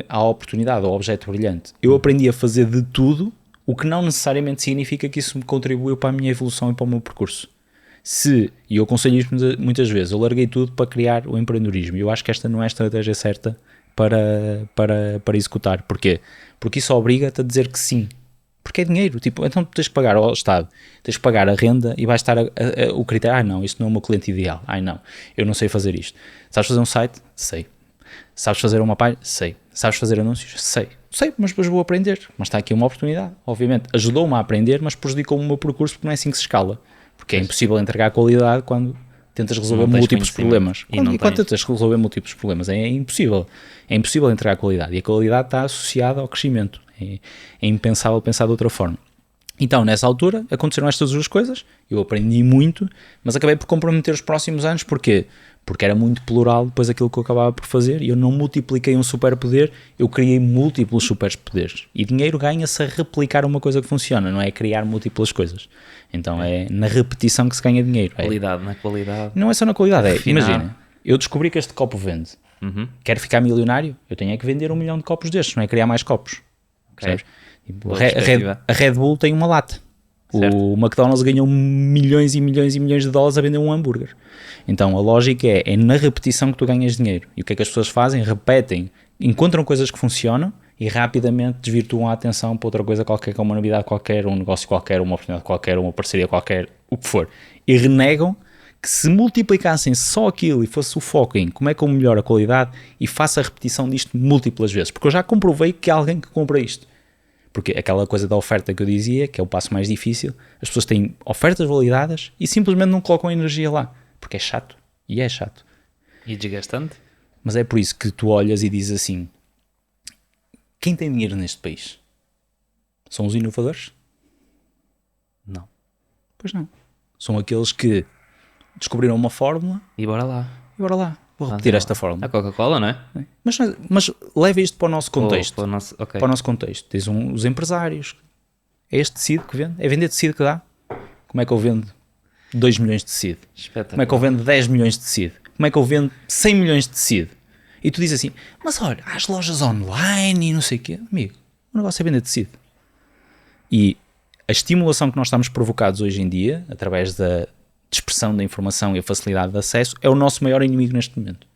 C: à oportunidade, ao objeto brilhante. Eu aprendi a fazer de tudo, o que não necessariamente significa que isso me contribuiu para a minha evolução e para o meu percurso. E eu aconselho isto muitas vezes, eu larguei tudo para criar o empreendedorismo, e eu acho que esta não é a estratégia certa para executar. Porquê? Porque isso obriga-te a dizer que sim. Porque é dinheiro, tipo, então tu tens que pagar ao Estado, tens que pagar a renda e vai estar o critério, não, isto não é o meu cliente ideal, não, eu não sei fazer isto. Sabes fazer um site? Sei. Sabes fazer uma página? Sei. Sabes fazer anúncios? Sei, mas depois vou aprender, mas está aqui uma oportunidade, obviamente, ajudou-me a aprender, mas prejudicou-me o meu percurso porque não é assim que se escala, porque é impossível entregar qualidade quando tentas resolver múltiplos problemas. Quando tentas resolver múltiplos problemas, é impossível entregar qualidade, e a qualidade está associada ao crescimento. É impensável pensar de outra forma. Então, nessa altura, aconteceram estas duas coisas, eu aprendi muito, mas acabei por comprometer os próximos anos. Porquê? Porque era muito plural depois aquilo que eu acabava por fazer, e eu não multipliquei um superpoder, eu criei múltiplos superpoderes. E dinheiro ganha-se a replicar uma coisa que funciona, não é criar múltiplas coisas. Então é na repetição que se ganha dinheiro.
B: Qualidade, não é qualidade.
C: Não é só na qualidade, imagina, eu descobri que este copo vende. Quero ficar milionário, eu tenho que vender 1 milhão de copos destes, não é criar mais copos. Okay. Tipo, a Red Bull tem uma lata. Certo. O McDonald's ganhou milhões e milhões e milhões de dólares a vender um hambúrguer. Então a lógica é na repetição que tu ganhas dinheiro. E o que é que as pessoas fazem? Repetem, encontram coisas que funcionam e rapidamente desvirtuam a atenção para outra coisa qualquer, que é uma novidade qualquer, um negócio qualquer, uma oportunidade qualquer, uma parceria qualquer, o que for. E renegam que se multiplicassem só aquilo e fosse o foco em como é que eu melhoro a qualidade e faço a repetição disto múltiplas vezes. Porque eu já comprovei que há alguém que compra isto. Porque aquela coisa da oferta que eu dizia, que é o passo mais difícil, as pessoas têm ofertas validadas e simplesmente não colocam energia lá. Porque é chato. E é chato.
B: E desgastante.
C: Mas é por isso que tu olhas e dizes assim, quem tem dinheiro neste país? São os inovadores?
B: Não.
C: Pois não. São aqueles que descobriram uma fórmula
B: e bora lá.
C: Vou repetir esta fórmula.
B: A Coca-Cola, não é?
C: Mas leva isto para o nosso contexto.
B: Para
C: o nosso contexto. Tens os empresários. É este tecido que vende? É vender tecido que dá? Como é que eu vendo 2 milhões de tecido? Como é que eu vendo 10 milhões de tecido? Como é que eu vendo 100 milhões de tecido? E tu dizes assim, mas olha, há as lojas online e não sei o quê. Amigo, o negócio é vender tecido. E a estimulação que nós estamos provocados hoje em dia, através da dispersão da informação e a facilidade de acesso, é o nosso maior inimigo neste momento.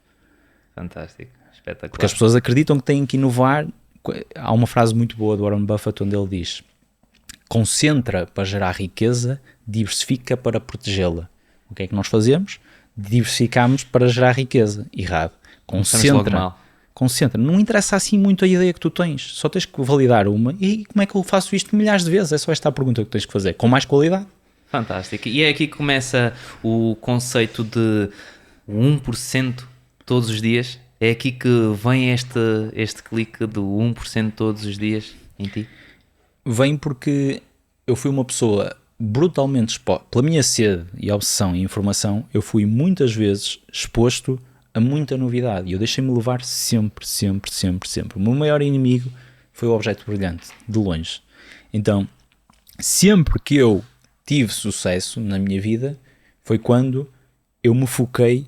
B: Fantástico, espetacular.
C: Porque as pessoas acreditam que têm que inovar. Há uma frase muito boa do Warren Buffett onde ele diz: concentra para gerar riqueza, diversifica para protegê-la. O que é que nós fazemos? Diversificamos para gerar riqueza. Errado. Concentra. Não interessa assim muito a ideia que tu tens. Só tens que validar uma. E como é que eu faço isto milhares de vezes? É só esta a pergunta que tens que fazer. Com mais qualidade.
B: Fantástico. E é aqui que começa o conceito de O 1% todos os dias. É aqui que vem este clique do 1% todos os dias em ti?
C: Vem porque eu fui uma pessoa brutalmente exposta. Pela minha sede e obsessão e informação, eu fui muitas vezes exposto a muita novidade. E eu deixei-me levar sempre. O meu maior inimigo foi o objeto brilhante, de longe. Então, sempre que eu tive sucesso na minha vida, foi quando eu me foquei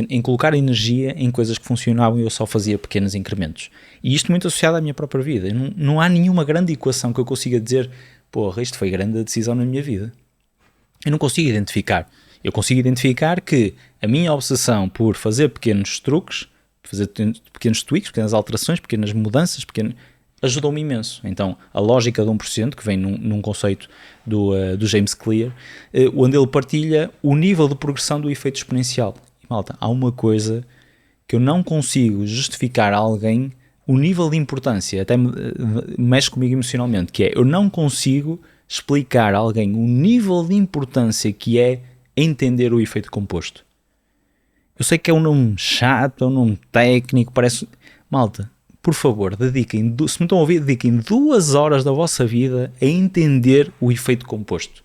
C: em colocar energia em coisas que funcionavam e eu só fazia pequenos incrementos. E isto muito associado à minha própria vida. Não há nenhuma grande equação que eu consiga dizer, porra, isto foi grande decisão na minha vida. Eu não consigo identificar. Eu consigo identificar que a minha obsessão por fazer pequenos truques, fazer pequenos tweaks, pequenas alterações, pequenas mudanças, ajudou-me imenso. Então, a lógica de 1%, que vem num conceito do James Clear, onde ele partilha o nível de progressão do efeito exponencial. E, malta, há uma coisa que eu não consigo justificar a alguém o nível de importância, até mexe comigo emocionalmente, que é, eu não consigo explicar a alguém o nível de importância que é entender o efeito composto. Eu sei que é um nome chato, é um nome técnico, parece... Malta, por favor, se me estão a ouvir, dediquem 2 horas da vossa vida a entender o efeito composto.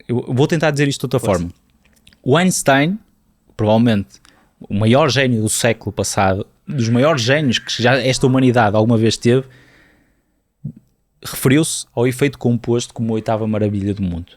C: Eu vou tentar dizer isto de outra forma. O Einstein, provavelmente o maior gênio do século passado, dos maiores génios que já esta humanidade alguma vez teve, referiu-se ao efeito composto como a 8ª maravilha do mundo.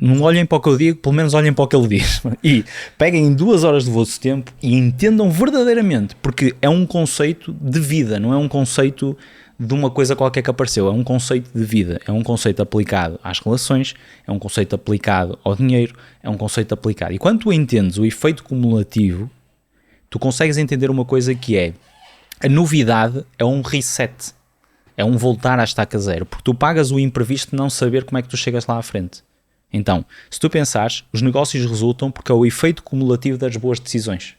C: Não olhem para o que eu digo, pelo menos olhem para o que ele diz. E peguem 2 horas do vosso tempo e entendam verdadeiramente, porque é um conceito de vida, não é um conceito de uma coisa qualquer que apareceu, é um conceito de vida, é um conceito aplicado às relações, é um conceito aplicado ao dinheiro, é um conceito aplicado. E quando tu entendes o efeito cumulativo, tu consegues entender uma coisa que é, a novidade é um reset, é um voltar à estaca zero, porque tu pagas o imprevisto de não saber como é que tu chegas lá à frente. Então, se tu pensares, os negócios resultam porque é o efeito cumulativo das boas decisões.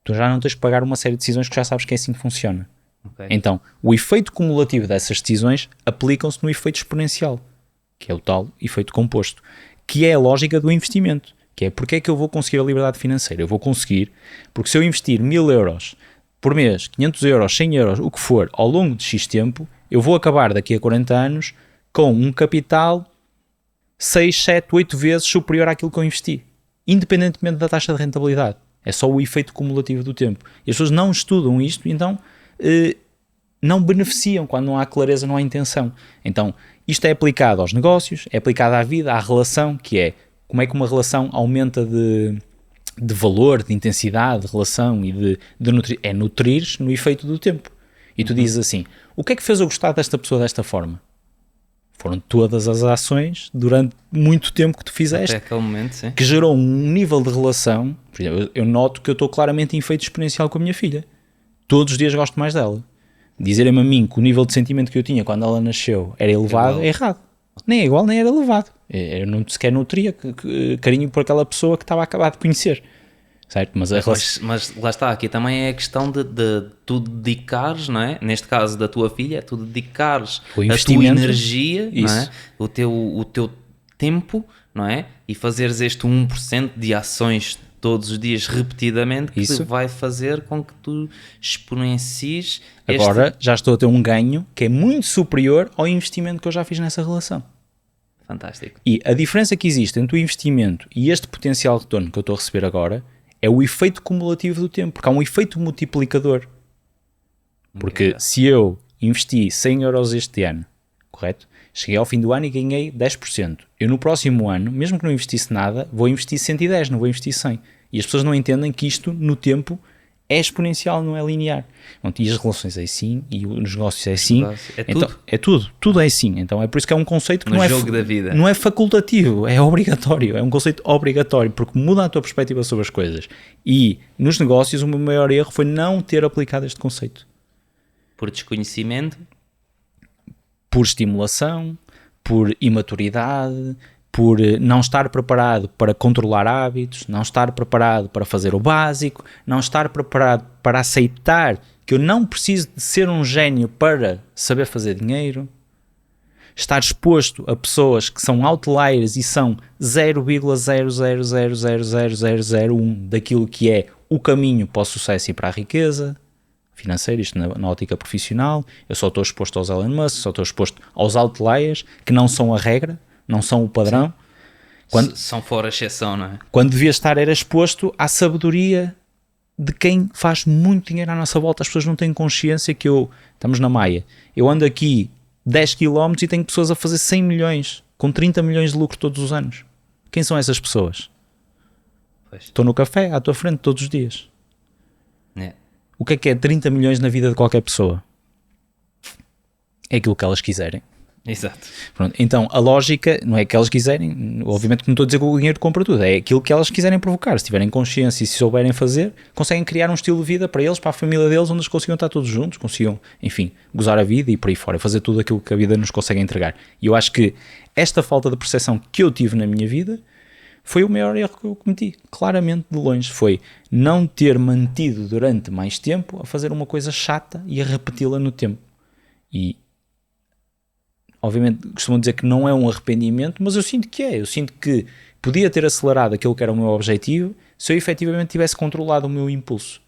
C: Tu já não tens que pagar uma série de decisões que já sabes que é assim que funciona. Okay. Então, o efeito cumulativo dessas decisões aplicam-se no efeito exponencial, que é o tal efeito composto, que é a lógica do investimento, que é porque é que eu vou conseguir a liberdade financeira? Eu vou conseguir porque se eu investir 1000 euros por mês, 500 euros, 100 euros, o que for, ao longo de X tempo, eu vou acabar daqui a 40 anos com um capital 6, 7, 8 vezes superior àquilo que eu investi, independentemente da taxa de rentabilidade. É só o efeito cumulativo do tempo. E as pessoas não estudam isto, então não beneficiam quando não há clareza, não há intenção. Então, isto é aplicado aos negócios, é aplicado à vida, à relação, que é como é que uma relação aumenta de valor, de intensidade, de relação e de nutrir. É nutrir no efeito do tempo. E tu dizes assim, o que é que fez eu gostar desta pessoa desta forma? Foram todas as ações durante muito tempo que tu fizeste,
B: até aquele momento, sim,
C: que gerou um nível de relação. Por exemplo, eu noto que eu estou claramente em efeito exponencial com a minha filha. Todos os dias gosto mais dela. Dizerem-me a mim que o nível de sentimento que eu tinha quando ela nasceu era elevado, é errado. Nem é igual, nem era elevado. Eu não sequer nutria carinho por aquela pessoa que estava a acabar de conhecer. Certo? Mas
B: lá está, aqui também é a questão de tu dedicares, não é? Neste caso da tua filha, tu dedicares a tua energia, não é? o teu tempo, não é? E fazeres este 1% de ações todos os dias repetidamente, que
C: isso
B: vai fazer com que tu exponencies.
C: Agora já estou a ter um ganho que é muito superior ao investimento que eu já fiz nessa relação.
B: Fantástico.
C: E a diferença que existe entre o investimento e este potencial retorno que eu estou a receber agora é o efeito cumulativo do tempo, porque há um efeito multiplicador. Porque se eu investi 100 euros este ano, correto? Cheguei ao fim do ano e ganhei 10%. Eu no próximo ano, mesmo que não investisse nada, vou investir 110, não vou investir 100. E as pessoas não entendem que isto, no tempo, é exponencial, não é linear. E as relações é assim, e os negócios é assim. Então, é tudo. Tudo é assim. Então é por isso que é um conceito que não é facultativo, é obrigatório. É um conceito obrigatório, porque muda a tua perspectiva sobre as coisas. E nos negócios o meu maior erro foi não ter aplicado este conceito.
B: Por desconhecimento?
C: Por estimulação, por imaturidade, por não estar preparado para controlar hábitos, não estar preparado para fazer o básico, não estar preparado para aceitar que eu não preciso de ser um gênio para saber fazer dinheiro. estar exposto a pessoas que são outliers e são 0,0000001 daquilo que é o caminho para o sucesso e para a riqueza financeira, isto na ótica profissional. Eu só estou exposto aos Elon Musk, só estou exposto aos outliers, que não são a regra, não são o padrão.
B: São fora exceção, não é?
C: Quando devia estar era exposto à sabedoria de quem faz muito dinheiro à nossa volta. As pessoas não têm consciência que estamos na Maia, eu ando aqui 10 km e tenho pessoas a fazer 100 milhões, com 30 milhões de lucro todos os anos. Quem são essas pessoas?
B: Pois.
C: Estou no café, à tua frente, todos os dias.
B: É.
C: O que é 30 milhões na vida de qualquer pessoa? É aquilo que elas quiserem.
B: Exato.
C: Pronto, então a lógica não é que elas quiserem, obviamente que não estou a dizer que o dinheiro compra tudo, é aquilo que elas quiserem provocar. Se tiverem consciência e se souberem fazer, conseguem criar um estilo de vida para eles, para a família deles, onde eles consigam estar todos juntos, consigam, enfim, gozar a vida e por aí fora, fazer tudo aquilo que a vida nos consegue entregar. E eu acho que esta falta de percepção que eu tive na minha vida foi o maior erro que eu cometi, claramente de longe, foi não ter mantido durante mais tempo a fazer uma coisa chata e a repeti-la no tempo. E obviamente costumam dizer que não é um arrependimento, mas eu sinto que é. Eu sinto que podia ter acelerado aquilo que era o meu objetivo se eu efetivamente tivesse controlado o meu impulso.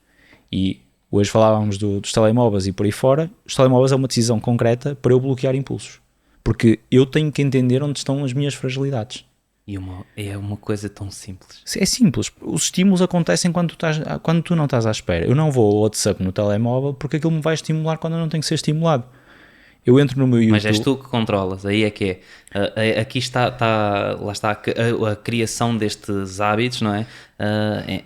C: E hoje falávamos dos telemóveis e por aí fora. Os telemóveis é uma decisão concreta para eu bloquear impulsos. Porque eu tenho que entender onde estão as minhas fragilidades.
B: E é uma coisa tão simples.
C: É simples. Os estímulos acontecem quando tu não estás à espera. Eu não vou ao WhatsApp no telemóvel porque aquilo me vai estimular quando eu não tenho que ser estimulado. Eu entro no meu YouTube...
B: Mas és tu que controlas, aí é que é. Aqui lá está a criação destes hábitos, não é?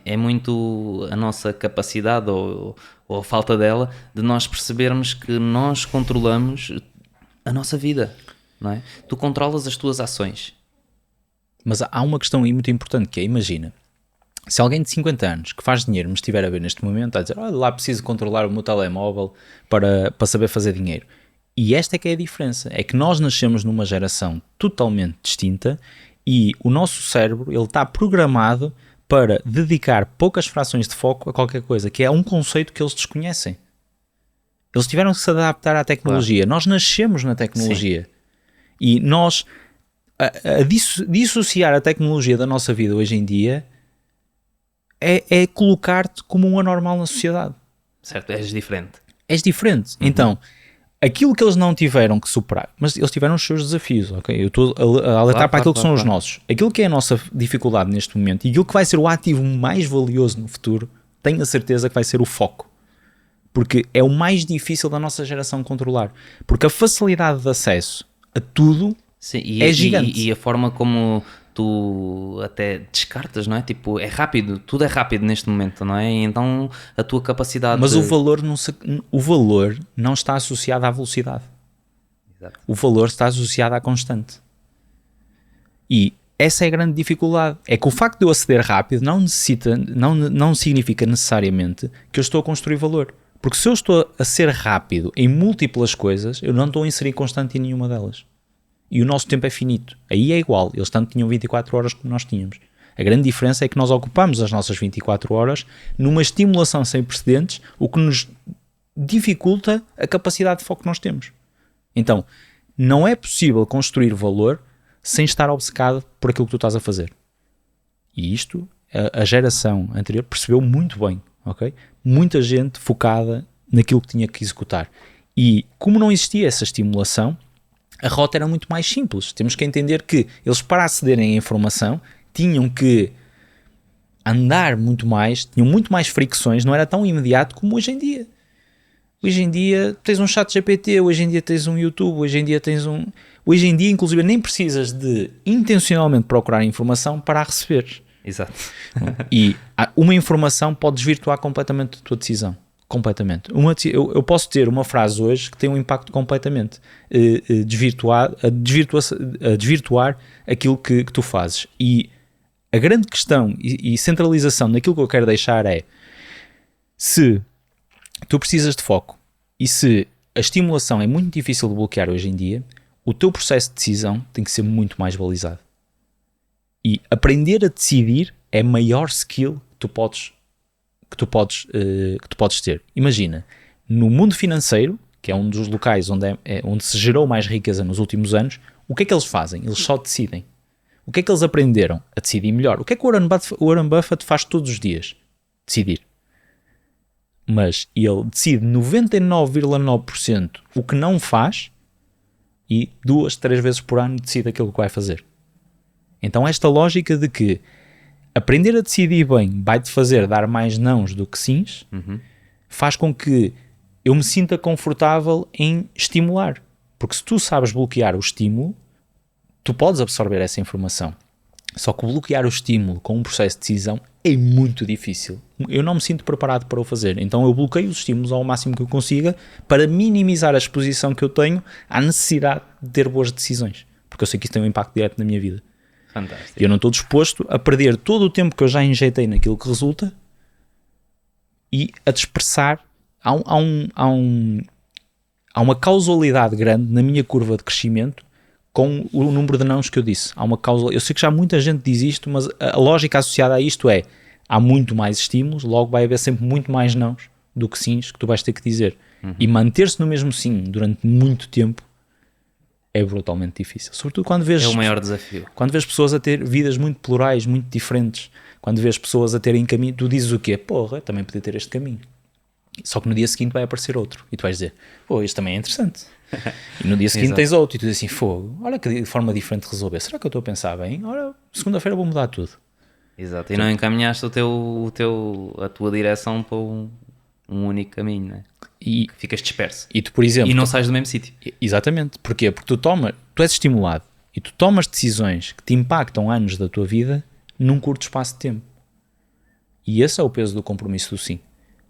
B: É muito a nossa capacidade ou a falta dela de nós percebermos que nós controlamos a nossa vida, não é? Tu controlas as tuas ações.
C: Mas há uma questão aí muito importante que é, imagina, se alguém de 50 anos que faz dinheiro me estiver a ver neste momento, está a dizer, olha lá, preciso controlar o meu telemóvel para saber fazer dinheiro. E esta é que é a diferença, é que nós nascemos numa geração totalmente distinta e o nosso cérebro, ele está programado para dedicar poucas frações de foco a qualquer coisa, que é um conceito que eles desconhecem. Eles tiveram que se adaptar à tecnologia. Claro. Nós nascemos na tecnologia. Sim. E nós, dissociar a tecnologia da nossa vida hoje em dia é colocar-te como um anormal na sociedade.
B: Certo, és diferente.
C: És diferente. Uhum. Então... aquilo que eles não tiveram que superar, mas eles tiveram os seus desafios, ok? Eu estou a alertar para aquilo que são os nossos. Aquilo que é a nossa dificuldade neste momento e aquilo que vai ser o ativo mais valioso no futuro, tenho a certeza que vai ser o foco. Porque é o mais difícil da nossa geração controlar. Porque a facilidade de acesso a tudo é gigante.
B: E a forma como tu até descartas, não é? Tipo, é rápido, tudo é rápido neste momento, não é? E então a tua capacidade...
C: Mas o valor não está associado à velocidade. Exato. O valor está associado à constante. E essa é a grande dificuldade. É que o facto de eu aceder rápido não significa necessariamente que eu estou a construir valor. Porque se eu estou a ser rápido em múltiplas coisas, eu não estou a inserir constante em nenhuma delas. E o nosso tempo é finito. Aí é igual. Eles tanto tinham 24 horas como nós tínhamos. A grande diferença é que nós ocupamos as nossas 24 horas numa estimulação sem precedentes, o que nos dificulta a capacidade de foco que nós temos. Então, não é possível construir valor sem estar obcecado por aquilo que tu estás a fazer. E isto, a geração anterior percebeu muito bem, ok? Muita gente focada naquilo que tinha que executar. E como não existia essa estimulação, a rota era muito mais simples. Temos que entender que eles, para acederem à informação, tinham que andar muito mais, tinham muito mais fricções, não era tão imediato como hoje em dia. Hoje em dia tens um chat GPT, hoje em dia tens um YouTube, hoje em dia inclusive nem precisas de intencionalmente procurar informação para a receber.
B: Exato.
C: E uma informação pode desvirtuar completamente a tua decisão. Completamente. Eu posso ter uma frase hoje que tem um impacto completamente a desvirtuar aquilo que tu fazes. E a grande questão e centralização naquilo que eu quero deixar é: se tu precisas de foco e se a estimulação é muito difícil de bloquear hoje em dia, o teu processo de decisão tem que ser muito mais balizado. E aprender a decidir é a maior skill que tu podes ter. Imagina, no mundo financeiro, que é um dos locais onde se gerou mais riqueza nos últimos anos, o que é que eles fazem? Eles só decidem. O que é que eles aprenderam? A decidir melhor. O que é que o Warren Buffett faz todos os dias? Decidir. Mas ele decide 99,9% o que não faz e 2, 3 vezes por ano decide aquilo que vai fazer. Então esta lógica de que aprender a decidir bem vai-te fazer dar mais nãos do que sims, faz com que eu me sinta confortável em estimular. Porque se tu sabes bloquear o estímulo, tu podes absorver essa informação. Só que bloquear o estímulo com um processo de decisão é muito difícil. Eu não me sinto preparado para o fazer. Então eu bloqueio os estímulos ao máximo que eu consiga para minimizar a exposição que eu tenho à necessidade de ter boas decisões. Porque eu sei que isso tem um impacto direto na minha vida.
B: Fantástico.
C: E eu não estou disposto a perder todo o tempo que eu já injetei naquilo que resulta e a dispersar. Há uma causalidade grande na minha curva de crescimento com o número de nãos que eu disse. Há uma causa. Eu sei que já muita gente diz isto, mas a lógica associada a isto é: há muito mais estímulos, logo vai haver sempre muito mais nãos do que sims que tu vais ter que dizer. E manter-se no mesmo sim durante muito tempo é brutalmente difícil. Sobretudo quando vês...
B: É o maior desafio.
C: Quando vês pessoas a ter vidas muito plurais, muito diferentes, quando vês pessoas a terem caminho, tu dizes o quê? Porra, eu também podia ter este caminho. Só que no dia seguinte vai aparecer outro. E tu vais dizer, pô, este também é interessante. E no dia seguinte tens outro. E tu dizes assim, fogo, olha que forma diferente de resolver. Será que eu estou a pensar bem? Olha, segunda-feira vou mudar tudo.
B: Exato. E não encaminhaste a tua direção para um único caminho, né?
C: E
B: ficas disperso.
C: E tu, por exemplo...
B: E não sais do mesmo sítio.
C: Exatamente. Porquê? Porque tu és estimulado e tu tomas decisões que te impactam anos da tua vida num curto espaço de tempo. E esse é o peso do compromisso do sim.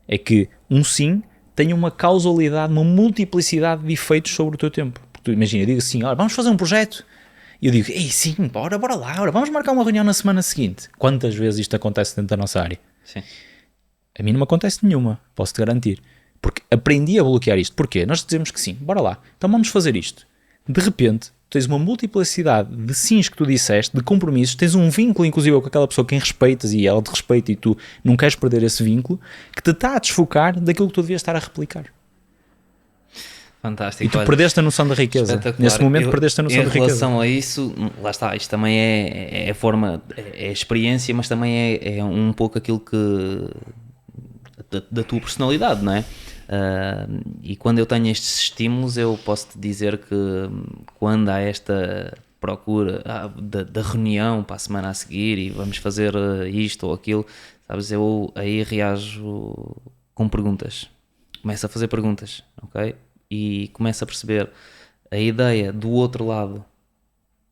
C: É que um sim tem uma causalidade, uma multiplicidade de efeitos sobre o teu tempo. Porque tu imagina, eu digo assim, olha, vamos fazer um projeto. E eu digo, ei, sim, bora lá, vamos marcar uma reunião na semana seguinte. Quantas vezes isto acontece dentro da nossa área?
B: Sim.
C: A mim não me acontece nenhuma, posso-te garantir. Porque aprendi a bloquear isto. Porquê? Nós dizemos que sim, bora lá. Então vamos fazer isto. De repente, tens uma multiplicidade de sims que tu disseste, de compromissos, tens um vínculo inclusive com aquela pessoa quem respeitas e ela te respeita e tu não queres perder esse vínculo, que te está a desfocar daquilo que tu devias estar a replicar.
B: Fantástico.
C: E tu perdeste a noção da riqueza. Nesse momento perdeste a noção da riqueza.
B: Em relação a isso, lá está, isto também é a forma, é a experiência, mas também é um pouco aquilo que... da tua personalidade, não é? E quando eu tenho estes estímulos, eu posso te dizer que quando há esta procura da reunião para a semana a seguir e vamos fazer isto ou aquilo, sabes, eu aí reajo com perguntas, começo a fazer perguntas, ok? E começo a perceber a ideia do outro lado,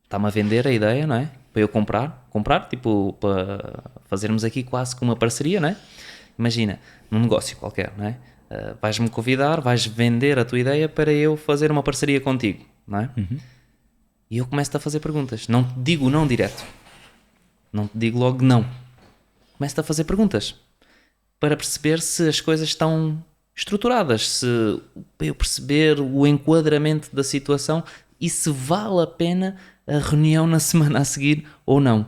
B: está-me a vender a ideia, não é? Para eu comprar, tipo, para fazermos aqui quase que uma parceria, não é? Imagina, num negócio qualquer, não é? Vais-me convidar, vais vender a tua ideia para eu fazer uma parceria contigo, não é? E eu começo-te a fazer perguntas. Não te digo não direto. Não te digo logo não. Começo-te a fazer perguntas para perceber se as coisas estão estruturadas, para eu perceber o enquadramento da situação e se vale a pena a reunião na semana a seguir ou não.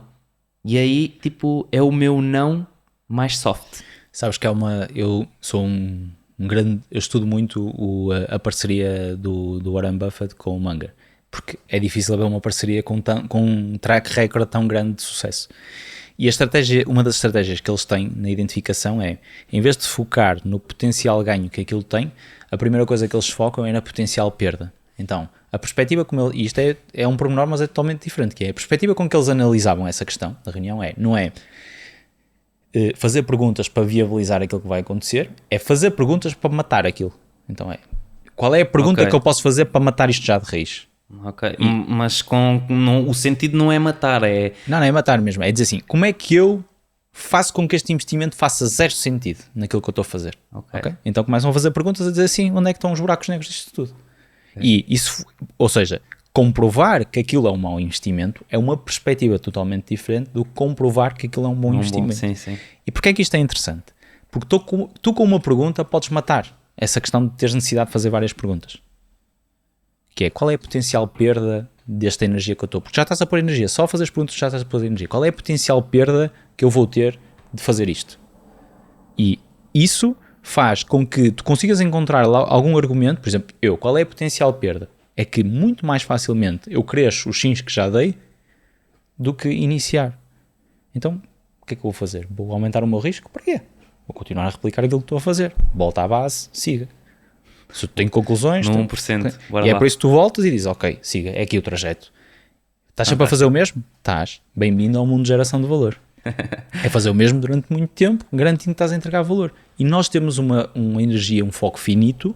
B: E aí, tipo, é o meu não mais soft.
C: Sabes que eu sou um grande, eu estudo muito a parceria do Warren Buffett com o Munger, porque é difícil haver uma parceria com um track record tão grande de sucesso. E uma das estratégias que eles têm na identificação é, em vez de focar no potencial ganho que aquilo tem, a primeira coisa que eles focam é na potencial perda. Então, a perspectiva e isto é um pormenor, mas é totalmente diferente, que é a perspectiva com que eles analisavam essa questão da reunião não é fazer perguntas para viabilizar aquilo que vai acontecer, é fazer perguntas para matar aquilo. Então qual é a pergunta que eu posso fazer para matar isto já de raiz?
B: Ok, mas o sentido não é matar, é...
C: Não é matar mesmo, é dizer assim, como é que eu faço com que este investimento faça zero sentido naquilo que eu estou a fazer? Okay? Então começam a fazer perguntas a dizer assim, onde é que estão os buracos negros disto tudo? E isso, ou seja, comprovar que aquilo é um mau investimento é uma perspectiva totalmente diferente do que comprovar que aquilo é um bom investimento.
B: Sim.
C: E porquê é que isto é interessante? Porque tu com uma pergunta podes matar essa questão de teres necessidade de fazer várias perguntas. Que é, qual é a potencial perda desta energia que eu estou? Porque já estás a pôr energia, só a fazer as perguntas já estás a pôr energia. Qual é a potencial perda que eu vou ter de fazer isto? E isso faz com que tu consigas encontrar algum argumento, por exemplo, qual é a potencial perda? É que muito mais facilmente eu cresço os X que já dei do que iniciar. Então, o que é que eu vou fazer? Vou aumentar o meu risco? Para quê? Vou continuar a replicar aquilo que estou a fazer. Volta à base, siga. Se tu tens conclusões...
B: No 1%.
C: E é por isso que tu voltas e dizes, ok, siga, é aqui o trajeto. Estás sempre a fazer o mesmo? Estás. Bem-vindo ao mundo de geração de valor. É fazer o mesmo durante muito tempo, garantindo que estás a entregar valor. E nós temos uma energia, um foco finito,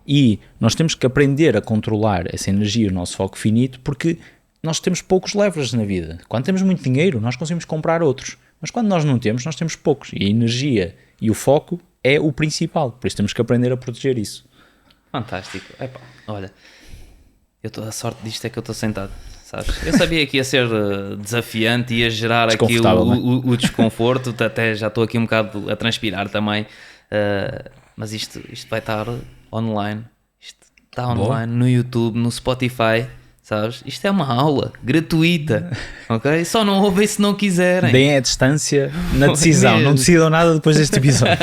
C: e nós temos que aprender a controlar essa energia, o nosso foco finito, porque nós temos poucos leverage na vida. Quando temos muito dinheiro, nós conseguimos comprar outros. Mas quando nós não temos, nós temos poucos. E a energia e o foco é o principal. Por isso temos que aprender a proteger isso.
B: Fantástico. Epá, olha, a sorte disto é que eu estou sentado, sabes? Eu sabia que ia ser desafiante, ia gerar aqui o desconforto, até já estou aqui um bocado a transpirar também, mas isto vai estar online, isto está online no YouTube, no Spotify, sabes? Isto é uma aula gratuita, ok? Só não ouvem se não quiserem.
C: Deem a distância na decisão, não decidam nada depois deste episódio.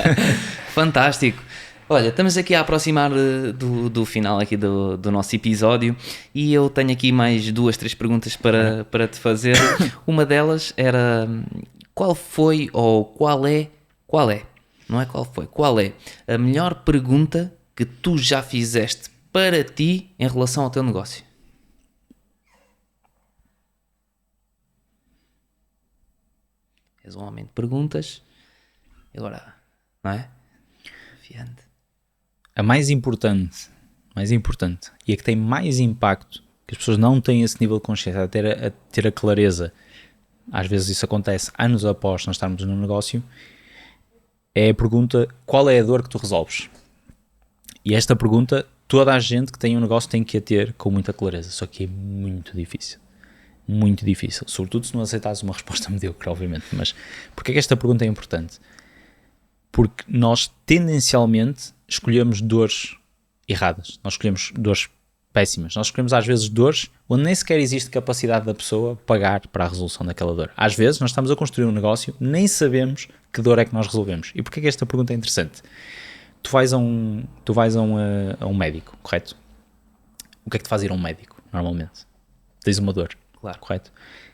B: Fantástico. Olha, estamos aqui a aproximar do final aqui do nosso episódio e eu tenho aqui mais 2, 3 perguntas para te fazer. Uma delas era qual foi ou qual é, não é qual foi, qual é a melhor pergunta que tu já fizeste para ti em relação ao teu negócio? És um homem de perguntas, agora, não é? Confiante.
C: A mais importante, e a que tem mais impacto, que as pessoas não têm esse nível de consciência, a ter a clareza, às vezes isso acontece anos após nós estarmos no negócio, é a pergunta, qual é a dor que tu resolves? E esta pergunta, toda a gente que tem um negócio tem que a ter com muita clareza, só que é muito difícil, sobretudo se não aceitares uma resposta medíocre, obviamente. Mas porquê é que esta pergunta é importante? Porque nós tendencialmente escolhemos dores erradas, nós escolhemos dores péssimas, nós escolhemos às vezes dores onde nem sequer existe capacidade da pessoa pagar para a resolução daquela dor. Às vezes nós estamos a construir um negócio, nem sabemos que dor é que nós resolvemos. E porquê é que esta pergunta é interessante? Tu vais a um médico, correto? O que é que te faz ir a um médico, normalmente? Tens uma dor,
B: claro,
C: correto?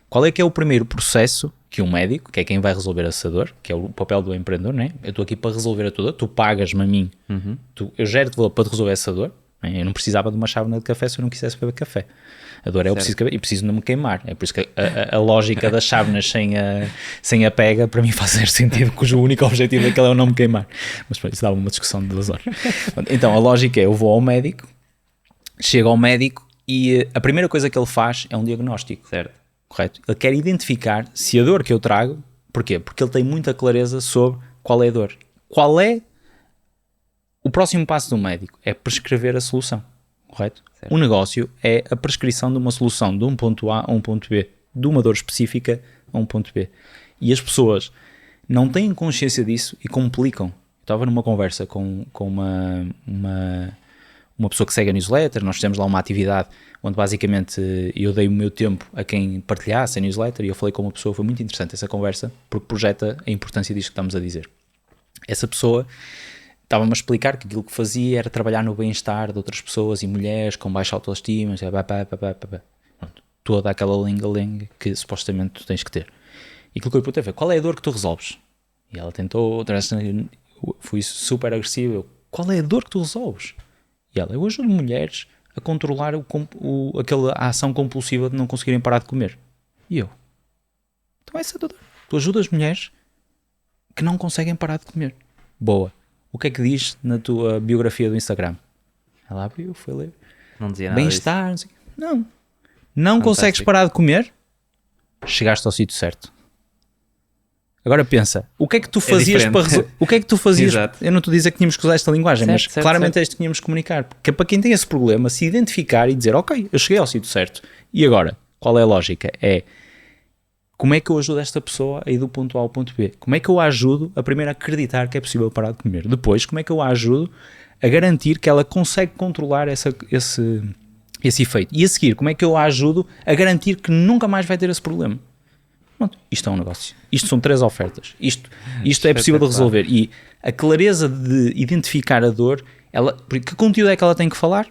C: Qual é que é o primeiro processo que um médico, que é quem vai resolver essa dor, que é o papel do empreendedor, não é? Eu estou aqui para resolver a tua dor, tu pagas-me a mim, eu gero-te valor para te resolver essa dor, não é? Eu não precisava de uma chávena de café se eu não quisesse beber café. A dor é eu preciso não me queimar. É por isso que a lógica das chávenas sem a pega, para mim faz sentido, cujo único objetivo daquela é o não me queimar. Mas para isso dava uma discussão de 2 horas. Então a lógica é, eu vou ao médico, chego ao médico e a primeira coisa que ele faz é um diagnóstico.
B: Certo.
C: Correto? Ele quer identificar se a dor que eu trago, porquê? Porque ele tem muita clareza sobre qual é a dor. Qual é o próximo passo do médico? É prescrever a solução, correto? Certo. Um negócio é a prescrição de uma solução de um ponto A a um ponto B, de uma dor específica a um ponto B. E as pessoas não têm consciência disso e complicam. Eu estava numa conversa com uma pessoa que segue a newsletter, nós fizemos lá uma atividade onde basicamente eu dei o meu tempo a quem partilhasse a newsletter e eu falei com uma pessoa, foi muito interessante essa conversa, porque projeta a importância disto que estamos a dizer. Essa pessoa estava-me a explicar que aquilo que fazia era trabalhar no bem-estar de outras pessoas e mulheres com baixa autoestima, pronto, toda aquela linga-linga que supostamente tu tens que ter. E aquilo que eu perguntei foi, qual é a dor que tu resolves? E ela tentou, fui super agressivo, qual é a dor que tu resolves? E ela, eu ajudo mulheres a controlar aquela ação compulsiva de não conseguirem parar de comer. E eu, então essa é a dor. Tu ajudas mulheres que não conseguem parar de comer. Boa. O que é que diz na tua biografia do Instagram? Ela abriu, foi ler.
B: Não dizia nada
C: bem-estar. Não consegues parar de comer? Chegaste ao sítio certo. Agora pensa, o que é que tu fazias o que é que tu fazias? Eu não estou a dizer que tínhamos que usar esta linguagem, mas claramente é isto que tínhamos que comunicar. Porque é para quem tem esse problema, se identificar e dizer, ok, eu cheguei ao sítio certo. E agora, qual é a lógica? É, como é que eu ajudo esta pessoa a ir do ponto A ao ponto B? Como é que eu a ajudo a primeiro acreditar que é possível parar de comer? Depois, como é que eu a ajudo a garantir que ela consegue controlar esse efeito? E a seguir, como é que eu a ajudo a garantir que nunca mais vai ter esse problema? Pronto, isto é um negócio. Isto são 3 ofertas. Isto é possível de resolver. E a clareza de identificar a dor, que conteúdo é que ela tem que falar?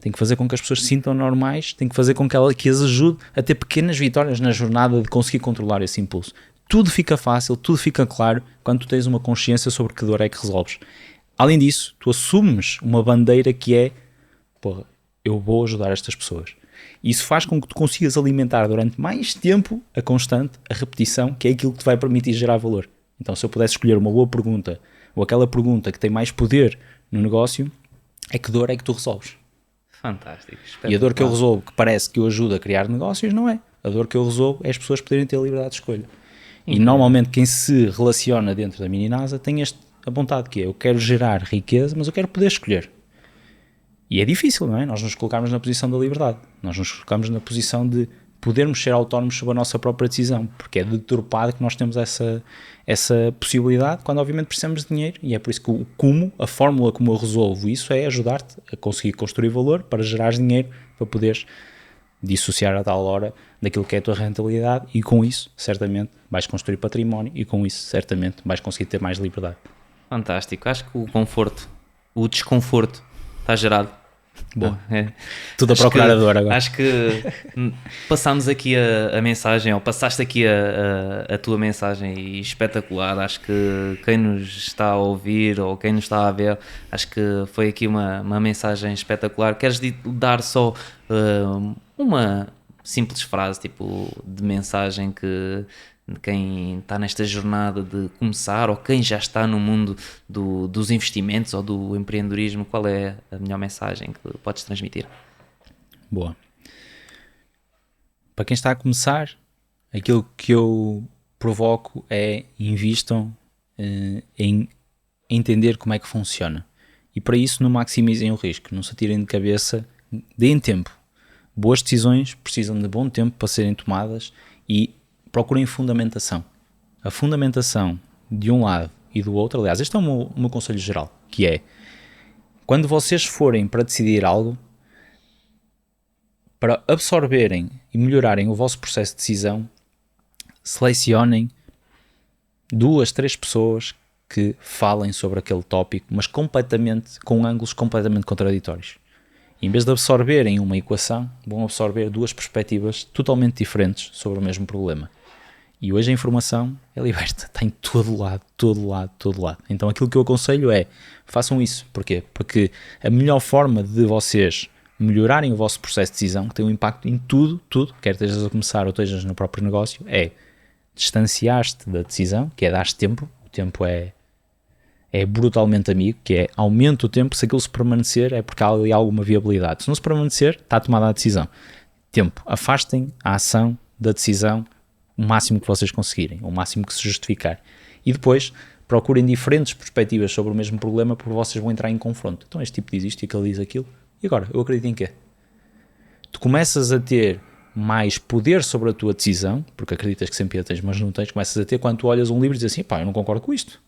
C: Tem que fazer com que as pessoas se sintam normais, tem que fazer com que as ajude a ter pequenas vitórias na jornada de conseguir controlar esse impulso. Tudo fica fácil, tudo fica claro quando tu tens uma consciência sobre que dor é que resolves. Além disso, tu assumes uma bandeira que é, porra, eu vou ajudar estas pessoas. Isso faz com que tu consigas alimentar durante mais tempo a constante, a repetição, que é aquilo que te vai permitir gerar valor. Então, se eu pudesse escolher uma boa pergunta, ou aquela pergunta que tem mais poder no negócio, é que dor é que tu resolves?
B: Fantástico.
C: E a dor que eu resolvo, que parece que eu ajudo a criar negócios, não é. A dor que eu resolvo é as pessoas poderem ter a liberdade de escolha. E normalmente quem se relaciona dentro da mini NASA tem a vontade que é, eu quero gerar riqueza, mas eu quero poder escolher. E é difícil, não é? Nós nos colocamos na posição da liberdade. Nós nos colocamos na posição de podermos ser autónomos sobre a nossa própria decisão, porque é deturpado que nós temos essa possibilidade, quando obviamente precisamos de dinheiro, e é por isso que a fórmula como eu resolvo isso é ajudar-te a conseguir construir valor para gerar dinheiro, para poderes dissociar a tal hora daquilo que é a tua rentabilidade, e com isso, certamente, vais construir património, e com isso, certamente, vais conseguir ter mais liberdade.
B: Fantástico. Acho que o desconforto está gerado.
C: Bom, tudo a procurar a dor agora.
B: Acho que passámos aqui a mensagem, ou passaste aqui a tua mensagem espetacular. Acho que quem nos está a ouvir ou quem nos está a ver, acho que foi aqui uma mensagem espetacular. Queres dar só uma simples frase tipo de mensagem que quem está nesta jornada de começar, ou quem já está no mundo dos investimentos ou do empreendedorismo, qual é a melhor mensagem que podes transmitir?
C: Boa. Para quem está a começar, aquilo que eu provoco é invistam em entender como é que funciona. E para isso não maximizem o risco, não se atirem de cabeça, deem tempo. Boas decisões precisam de bom tempo para serem tomadas e procurem fundamentação. A fundamentação de um lado e do outro, aliás, este é o meu conselho geral, que é, quando vocês forem para decidir algo, para absorverem e melhorarem o vosso processo de decisão, selecionem 2, 3 pessoas que falem sobre aquele tópico, mas com ângulos completamente contraditórios. E em vez de absorverem uma equação, vão absorver 2 perspectivas totalmente diferentes sobre o mesmo problema. E hoje a informação é liberta, está em todo lado. Então aquilo que eu aconselho é, façam isso. Porquê? Porque a melhor forma de vocês melhorarem o vosso processo de decisão, que tem um impacto em tudo, quer estejas a começar ou estejas no próprio negócio, é distanciar-te da decisão, que é dar-te tempo. O tempo é brutalmente amigo, que é aumenta o tempo, se aquilo se permanecer é porque há ali alguma viabilidade. Se não se permanecer, está tomada a decisão. Tempo, afastem a ação da decisão o máximo que vocês conseguirem, o máximo que se justificar. E depois procurem diferentes perspectivas sobre o mesmo problema, porque vocês vão entrar em confronto. Então este tipo diz isto e aquele diz aquilo. E agora, eu acredito em quê? Tu começas a ter mais poder sobre a tua decisão, porque acreditas que sempre a tens, mas não tens, começas a ter quando tu olhas um livro e dizes assim, pá, eu não concordo com isto.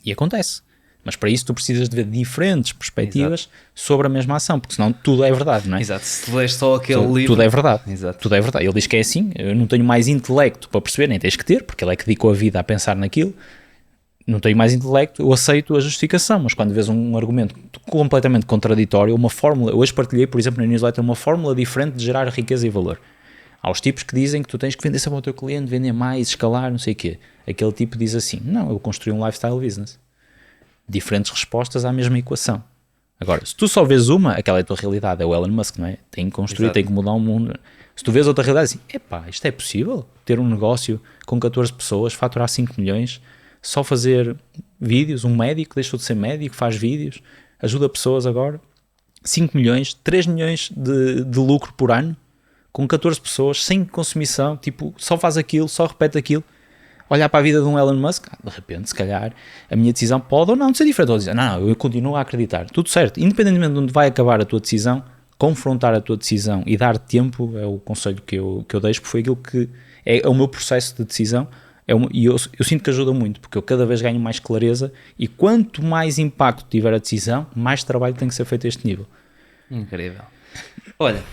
C: E acontece. Mas para isso tu precisas de ver diferentes perspectivas Exato. Sobre a mesma ação, porque senão tudo é verdade, não é?
B: Exato, se tu lês só aquele livro...
C: Tudo é verdade.
B: Exato.
C: Tudo é verdade. Ele diz que é assim, eu não tenho mais intelecto para perceber, nem tens que ter, porque ele é que dedicou a vida a pensar naquilo, não tenho mais intelecto, eu aceito a justificação, mas quando vês um argumento completamente contraditório, uma fórmula, hoje partilhei, por exemplo, na newsletter, uma fórmula diferente de gerar riqueza e valor. Há os tipos que dizem que tu tens que vender sempre ao teu cliente, vender mais, escalar, não sei o quê. Aquele tipo diz assim, não, eu construí um lifestyle business. Diferentes respostas à mesma equação. Agora, se tu só vês uma, aquela é a tua realidade, é o Elon Musk, não é? Tem que construir, Exato. Tem que mudar o mundo. Se tu vês outra realidade, assim, epá, isto é possível? Ter um negócio com 14 pessoas, faturar 5 milhões, só fazer vídeos, um médico, deixou de ser médico, faz vídeos, ajuda pessoas agora, 5 milhões, 3 milhões de lucro por ano, com 14 pessoas, sem consumição, tipo, só faz aquilo, só repete aquilo. Olhar para a vida de um Elon Musk, de repente, se calhar, a minha decisão pode ou não ser diferente. Ou dizer, não, eu continuo a acreditar. Tudo certo. Independentemente de onde vai acabar a tua decisão, confrontar a tua decisão e dar tempo é o conselho que eu deixo, porque foi aquilo que é o meu processo de decisão. E eu sinto que ajuda muito, porque eu cada vez ganho mais clareza e quanto mais impacto tiver a decisão, mais trabalho tem que ser feito a este nível.
B: Incrível. Olha,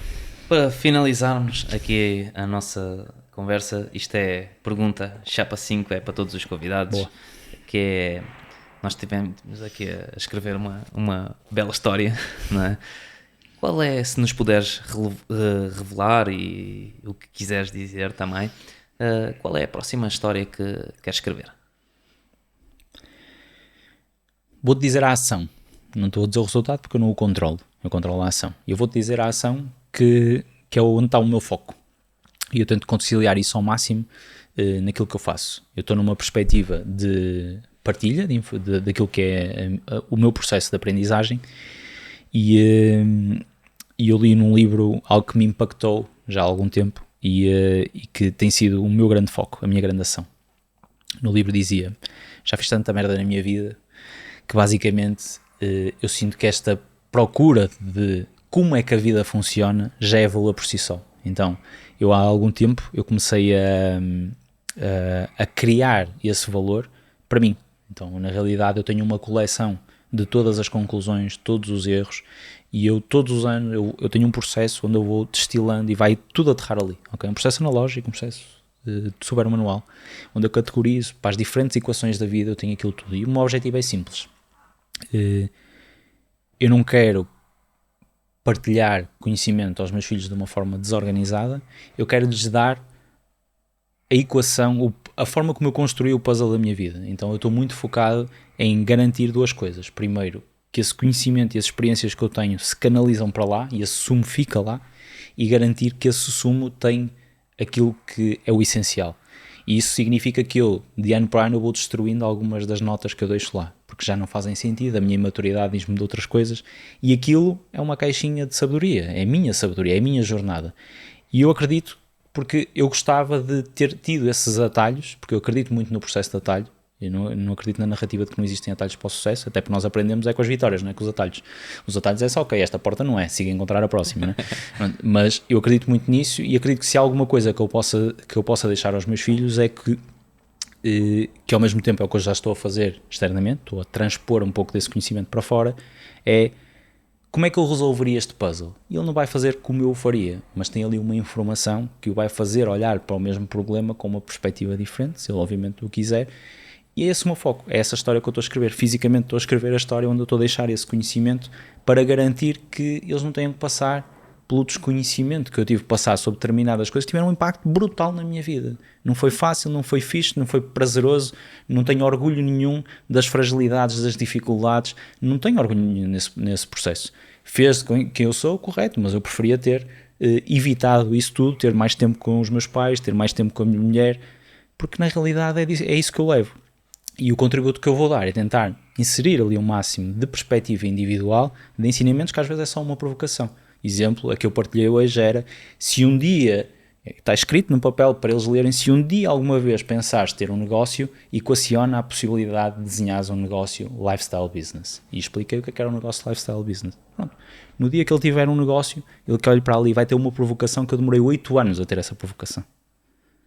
B: para finalizarmos aqui a nossa conversa. Isto é pergunta chapa 5, é para todos os convidados.
C: Boa.
B: Que é, nós tivemos aqui a escrever uma bela história, não é? Qual é, se nos puderes revelar e o que quiseres dizer também, qual é a próxima história que queres escrever?
C: Vou-te dizer a ação. Não estou a dizer o resultado porque eu não o controlo. Eu controlo a ação. Eu vou-te dizer a ação que é onde está o meu foco. E eu tento conciliar isso ao máximo naquilo que eu faço. Eu estou numa perspectiva de partilha daquilo que é o meu processo de aprendizagem e eu li num livro algo que me impactou já há algum tempo e que tem sido o meu grande foco, a minha grande ação. No livro dizia: já fiz tanta merda na minha vida que basicamente eu sinto que esta procura de como é que a vida funciona já é valor por si só. Então, eu há algum tempo eu comecei a criar esse valor para mim. Então, na realidade, eu tenho uma coleção de todas as conclusões, todos os erros, e eu todos os anos eu tenho um processo onde eu vou destilando e vai tudo aterrar ali. Okay? Um processo analógico, um processo super manual, onde eu categorizo para as diferentes equações da vida, eu tenho aquilo tudo. E o meu objetivo é simples. Eu não quero partilhar conhecimento aos meus filhos de uma forma desorganizada, eu quero lhes dar a equação, a forma como eu construí o puzzle da minha vida. Então eu estou muito focado em garantir duas coisas. Primeiro, que esse conhecimento e as experiências que eu tenho se canalizam para lá e esse sumo fica lá, e garantir que esse sumo tem aquilo que é o essencial. E isso significa que eu, de ano para ano, eu vou destruindo algumas das notas que eu deixo lá, porque já não fazem sentido, a minha imaturidade diz-me de outras coisas, e aquilo é uma caixinha de sabedoria, é a minha sabedoria, é a minha jornada. E eu acredito, porque eu gostava de ter tido esses atalhos, porque eu acredito muito no processo de atalho, eu não acredito na narrativa de que não existem atalhos para o sucesso, até porque nós aprendemos é com as vitórias, não é com os atalhos. Os atalhos é só, ok, esta porta não é, siga a encontrar a próxima, né? Mas eu acredito muito nisso e acredito que se há alguma coisa que eu possa deixar aos meus filhos é que ao mesmo tempo é o que eu já estou a fazer externamente, estou a transpor um pouco desse conhecimento para fora, é como é que eu resolveria este puzzle? E ele não vai fazer como eu o faria, mas tem ali uma informação que o vai fazer olhar para o mesmo problema com uma perspectiva diferente, se ele obviamente o quiser. E é esse o meu foco, é essa história que eu estou a escrever. Fisicamente estou a escrever a história onde eu estou a deixar esse conhecimento para garantir que eles não tenham que passar pelo desconhecimento que eu tive que passar sobre determinadas coisas, que tiveram um impacto brutal na minha vida. Não foi fácil, não foi fixe, não foi prazeroso, não tenho orgulho nenhum das fragilidades, das dificuldades, não tenho orgulho nenhum nesse processo. Fez quem eu sou, correto, mas eu preferia ter evitado isso tudo, ter mais tempo com os meus pais, ter mais tempo com a minha mulher, porque na realidade é isso que eu levo. E o contributo que eu vou dar é tentar inserir ali um máximo de perspectiva individual, de ensinamentos que às vezes é só uma provocação. Exemplo, a que eu partilhei hoje era, se um dia, está escrito no papel para eles lerem, se um dia alguma vez pensares ter um negócio, equaciona a possibilidade de desenhares um negócio lifestyle business. E expliquei o que era um negócio lifestyle business. Pronto. No dia que ele tiver um negócio, ele que olhe para ali vai ter uma provocação que eu demorei 8 anos a ter essa provocação.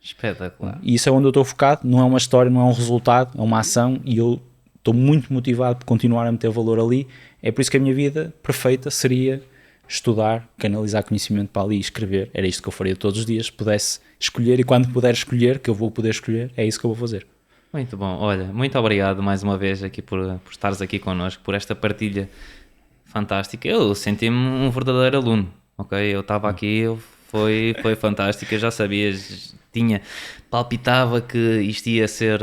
B: Espetacular.
C: E isso é onde eu estou focado, não é uma história, não é um resultado, é uma ação e eu estou muito motivado por continuar a meter valor ali. É por isso que a minha vida perfeita seria estudar, canalizar conhecimento para ali e escrever. Era isto que eu faria todos os dias, se pudesse escolher, e quando puder escolher, que eu vou poder escolher, é isso que eu vou fazer.
B: Muito bom, olha, muito obrigado mais uma vez aqui por estares aqui connosco, por esta partilha fantástica. Eu senti-me um verdadeiro aluno, ok? Eu estava aqui, foi fantástico, eu já sabia, palpitava que isto ia ser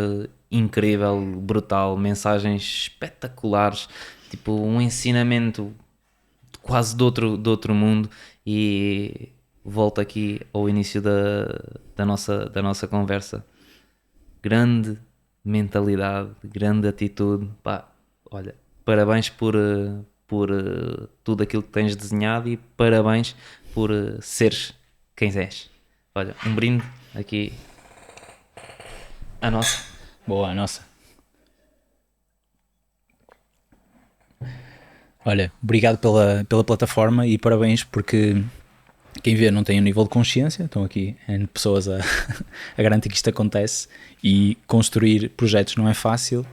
B: incrível, brutal, mensagens espetaculares, tipo um ensinamento quase de outro mundo. E volto aqui ao início da nossa conversa. Grande mentalidade, grande atitude, pá, olha, parabéns por tudo aquilo que tens desenhado e parabéns por seres quem és. Olha, um brinde aqui a nossa.
C: Boa, a nossa. Olha, obrigado pela plataforma e parabéns, porque quem vê não tem um nível de consciência, estão aqui N pessoas a garantir que isto acontece, e construir projetos não é fácil,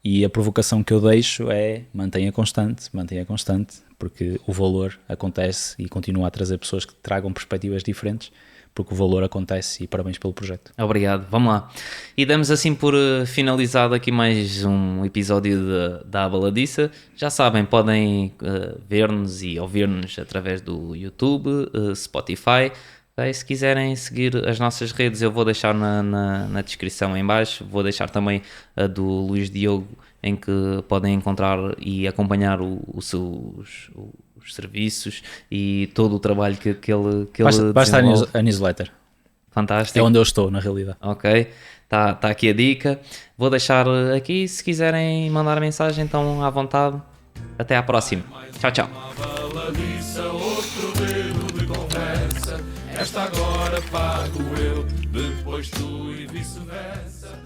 C: e a provocação que eu deixo é mantenha constante, porque o valor acontece e continua a trazer pessoas que tragam perspectivas diferentes, porque o valor acontece e parabéns pelo projeto.
B: Obrigado, vamos lá. E damos assim por finalizado aqui mais um episódio da Abaladiça. Já sabem, podem ver-nos e ouvir-nos através do YouTube, Spotify. Se quiserem seguir as nossas redes, eu vou deixar na descrição em baixo. Vou deixar também a do Luís Diogo, em que podem encontrar e acompanhar os serviços e todo o trabalho que ele
C: Basta
B: desenvolve.
C: a newsletter.
B: Fantástico.
C: É onde eu estou, na realidade.
B: Ok, tá aqui a dica. Vou deixar aqui, se quiserem mandar mensagem, então à vontade. Até à próxima. Tchau, tchau.
A: Uma baladiça, outro dedo de conversa. Esta agora pago eu, depois tu e vice-versa.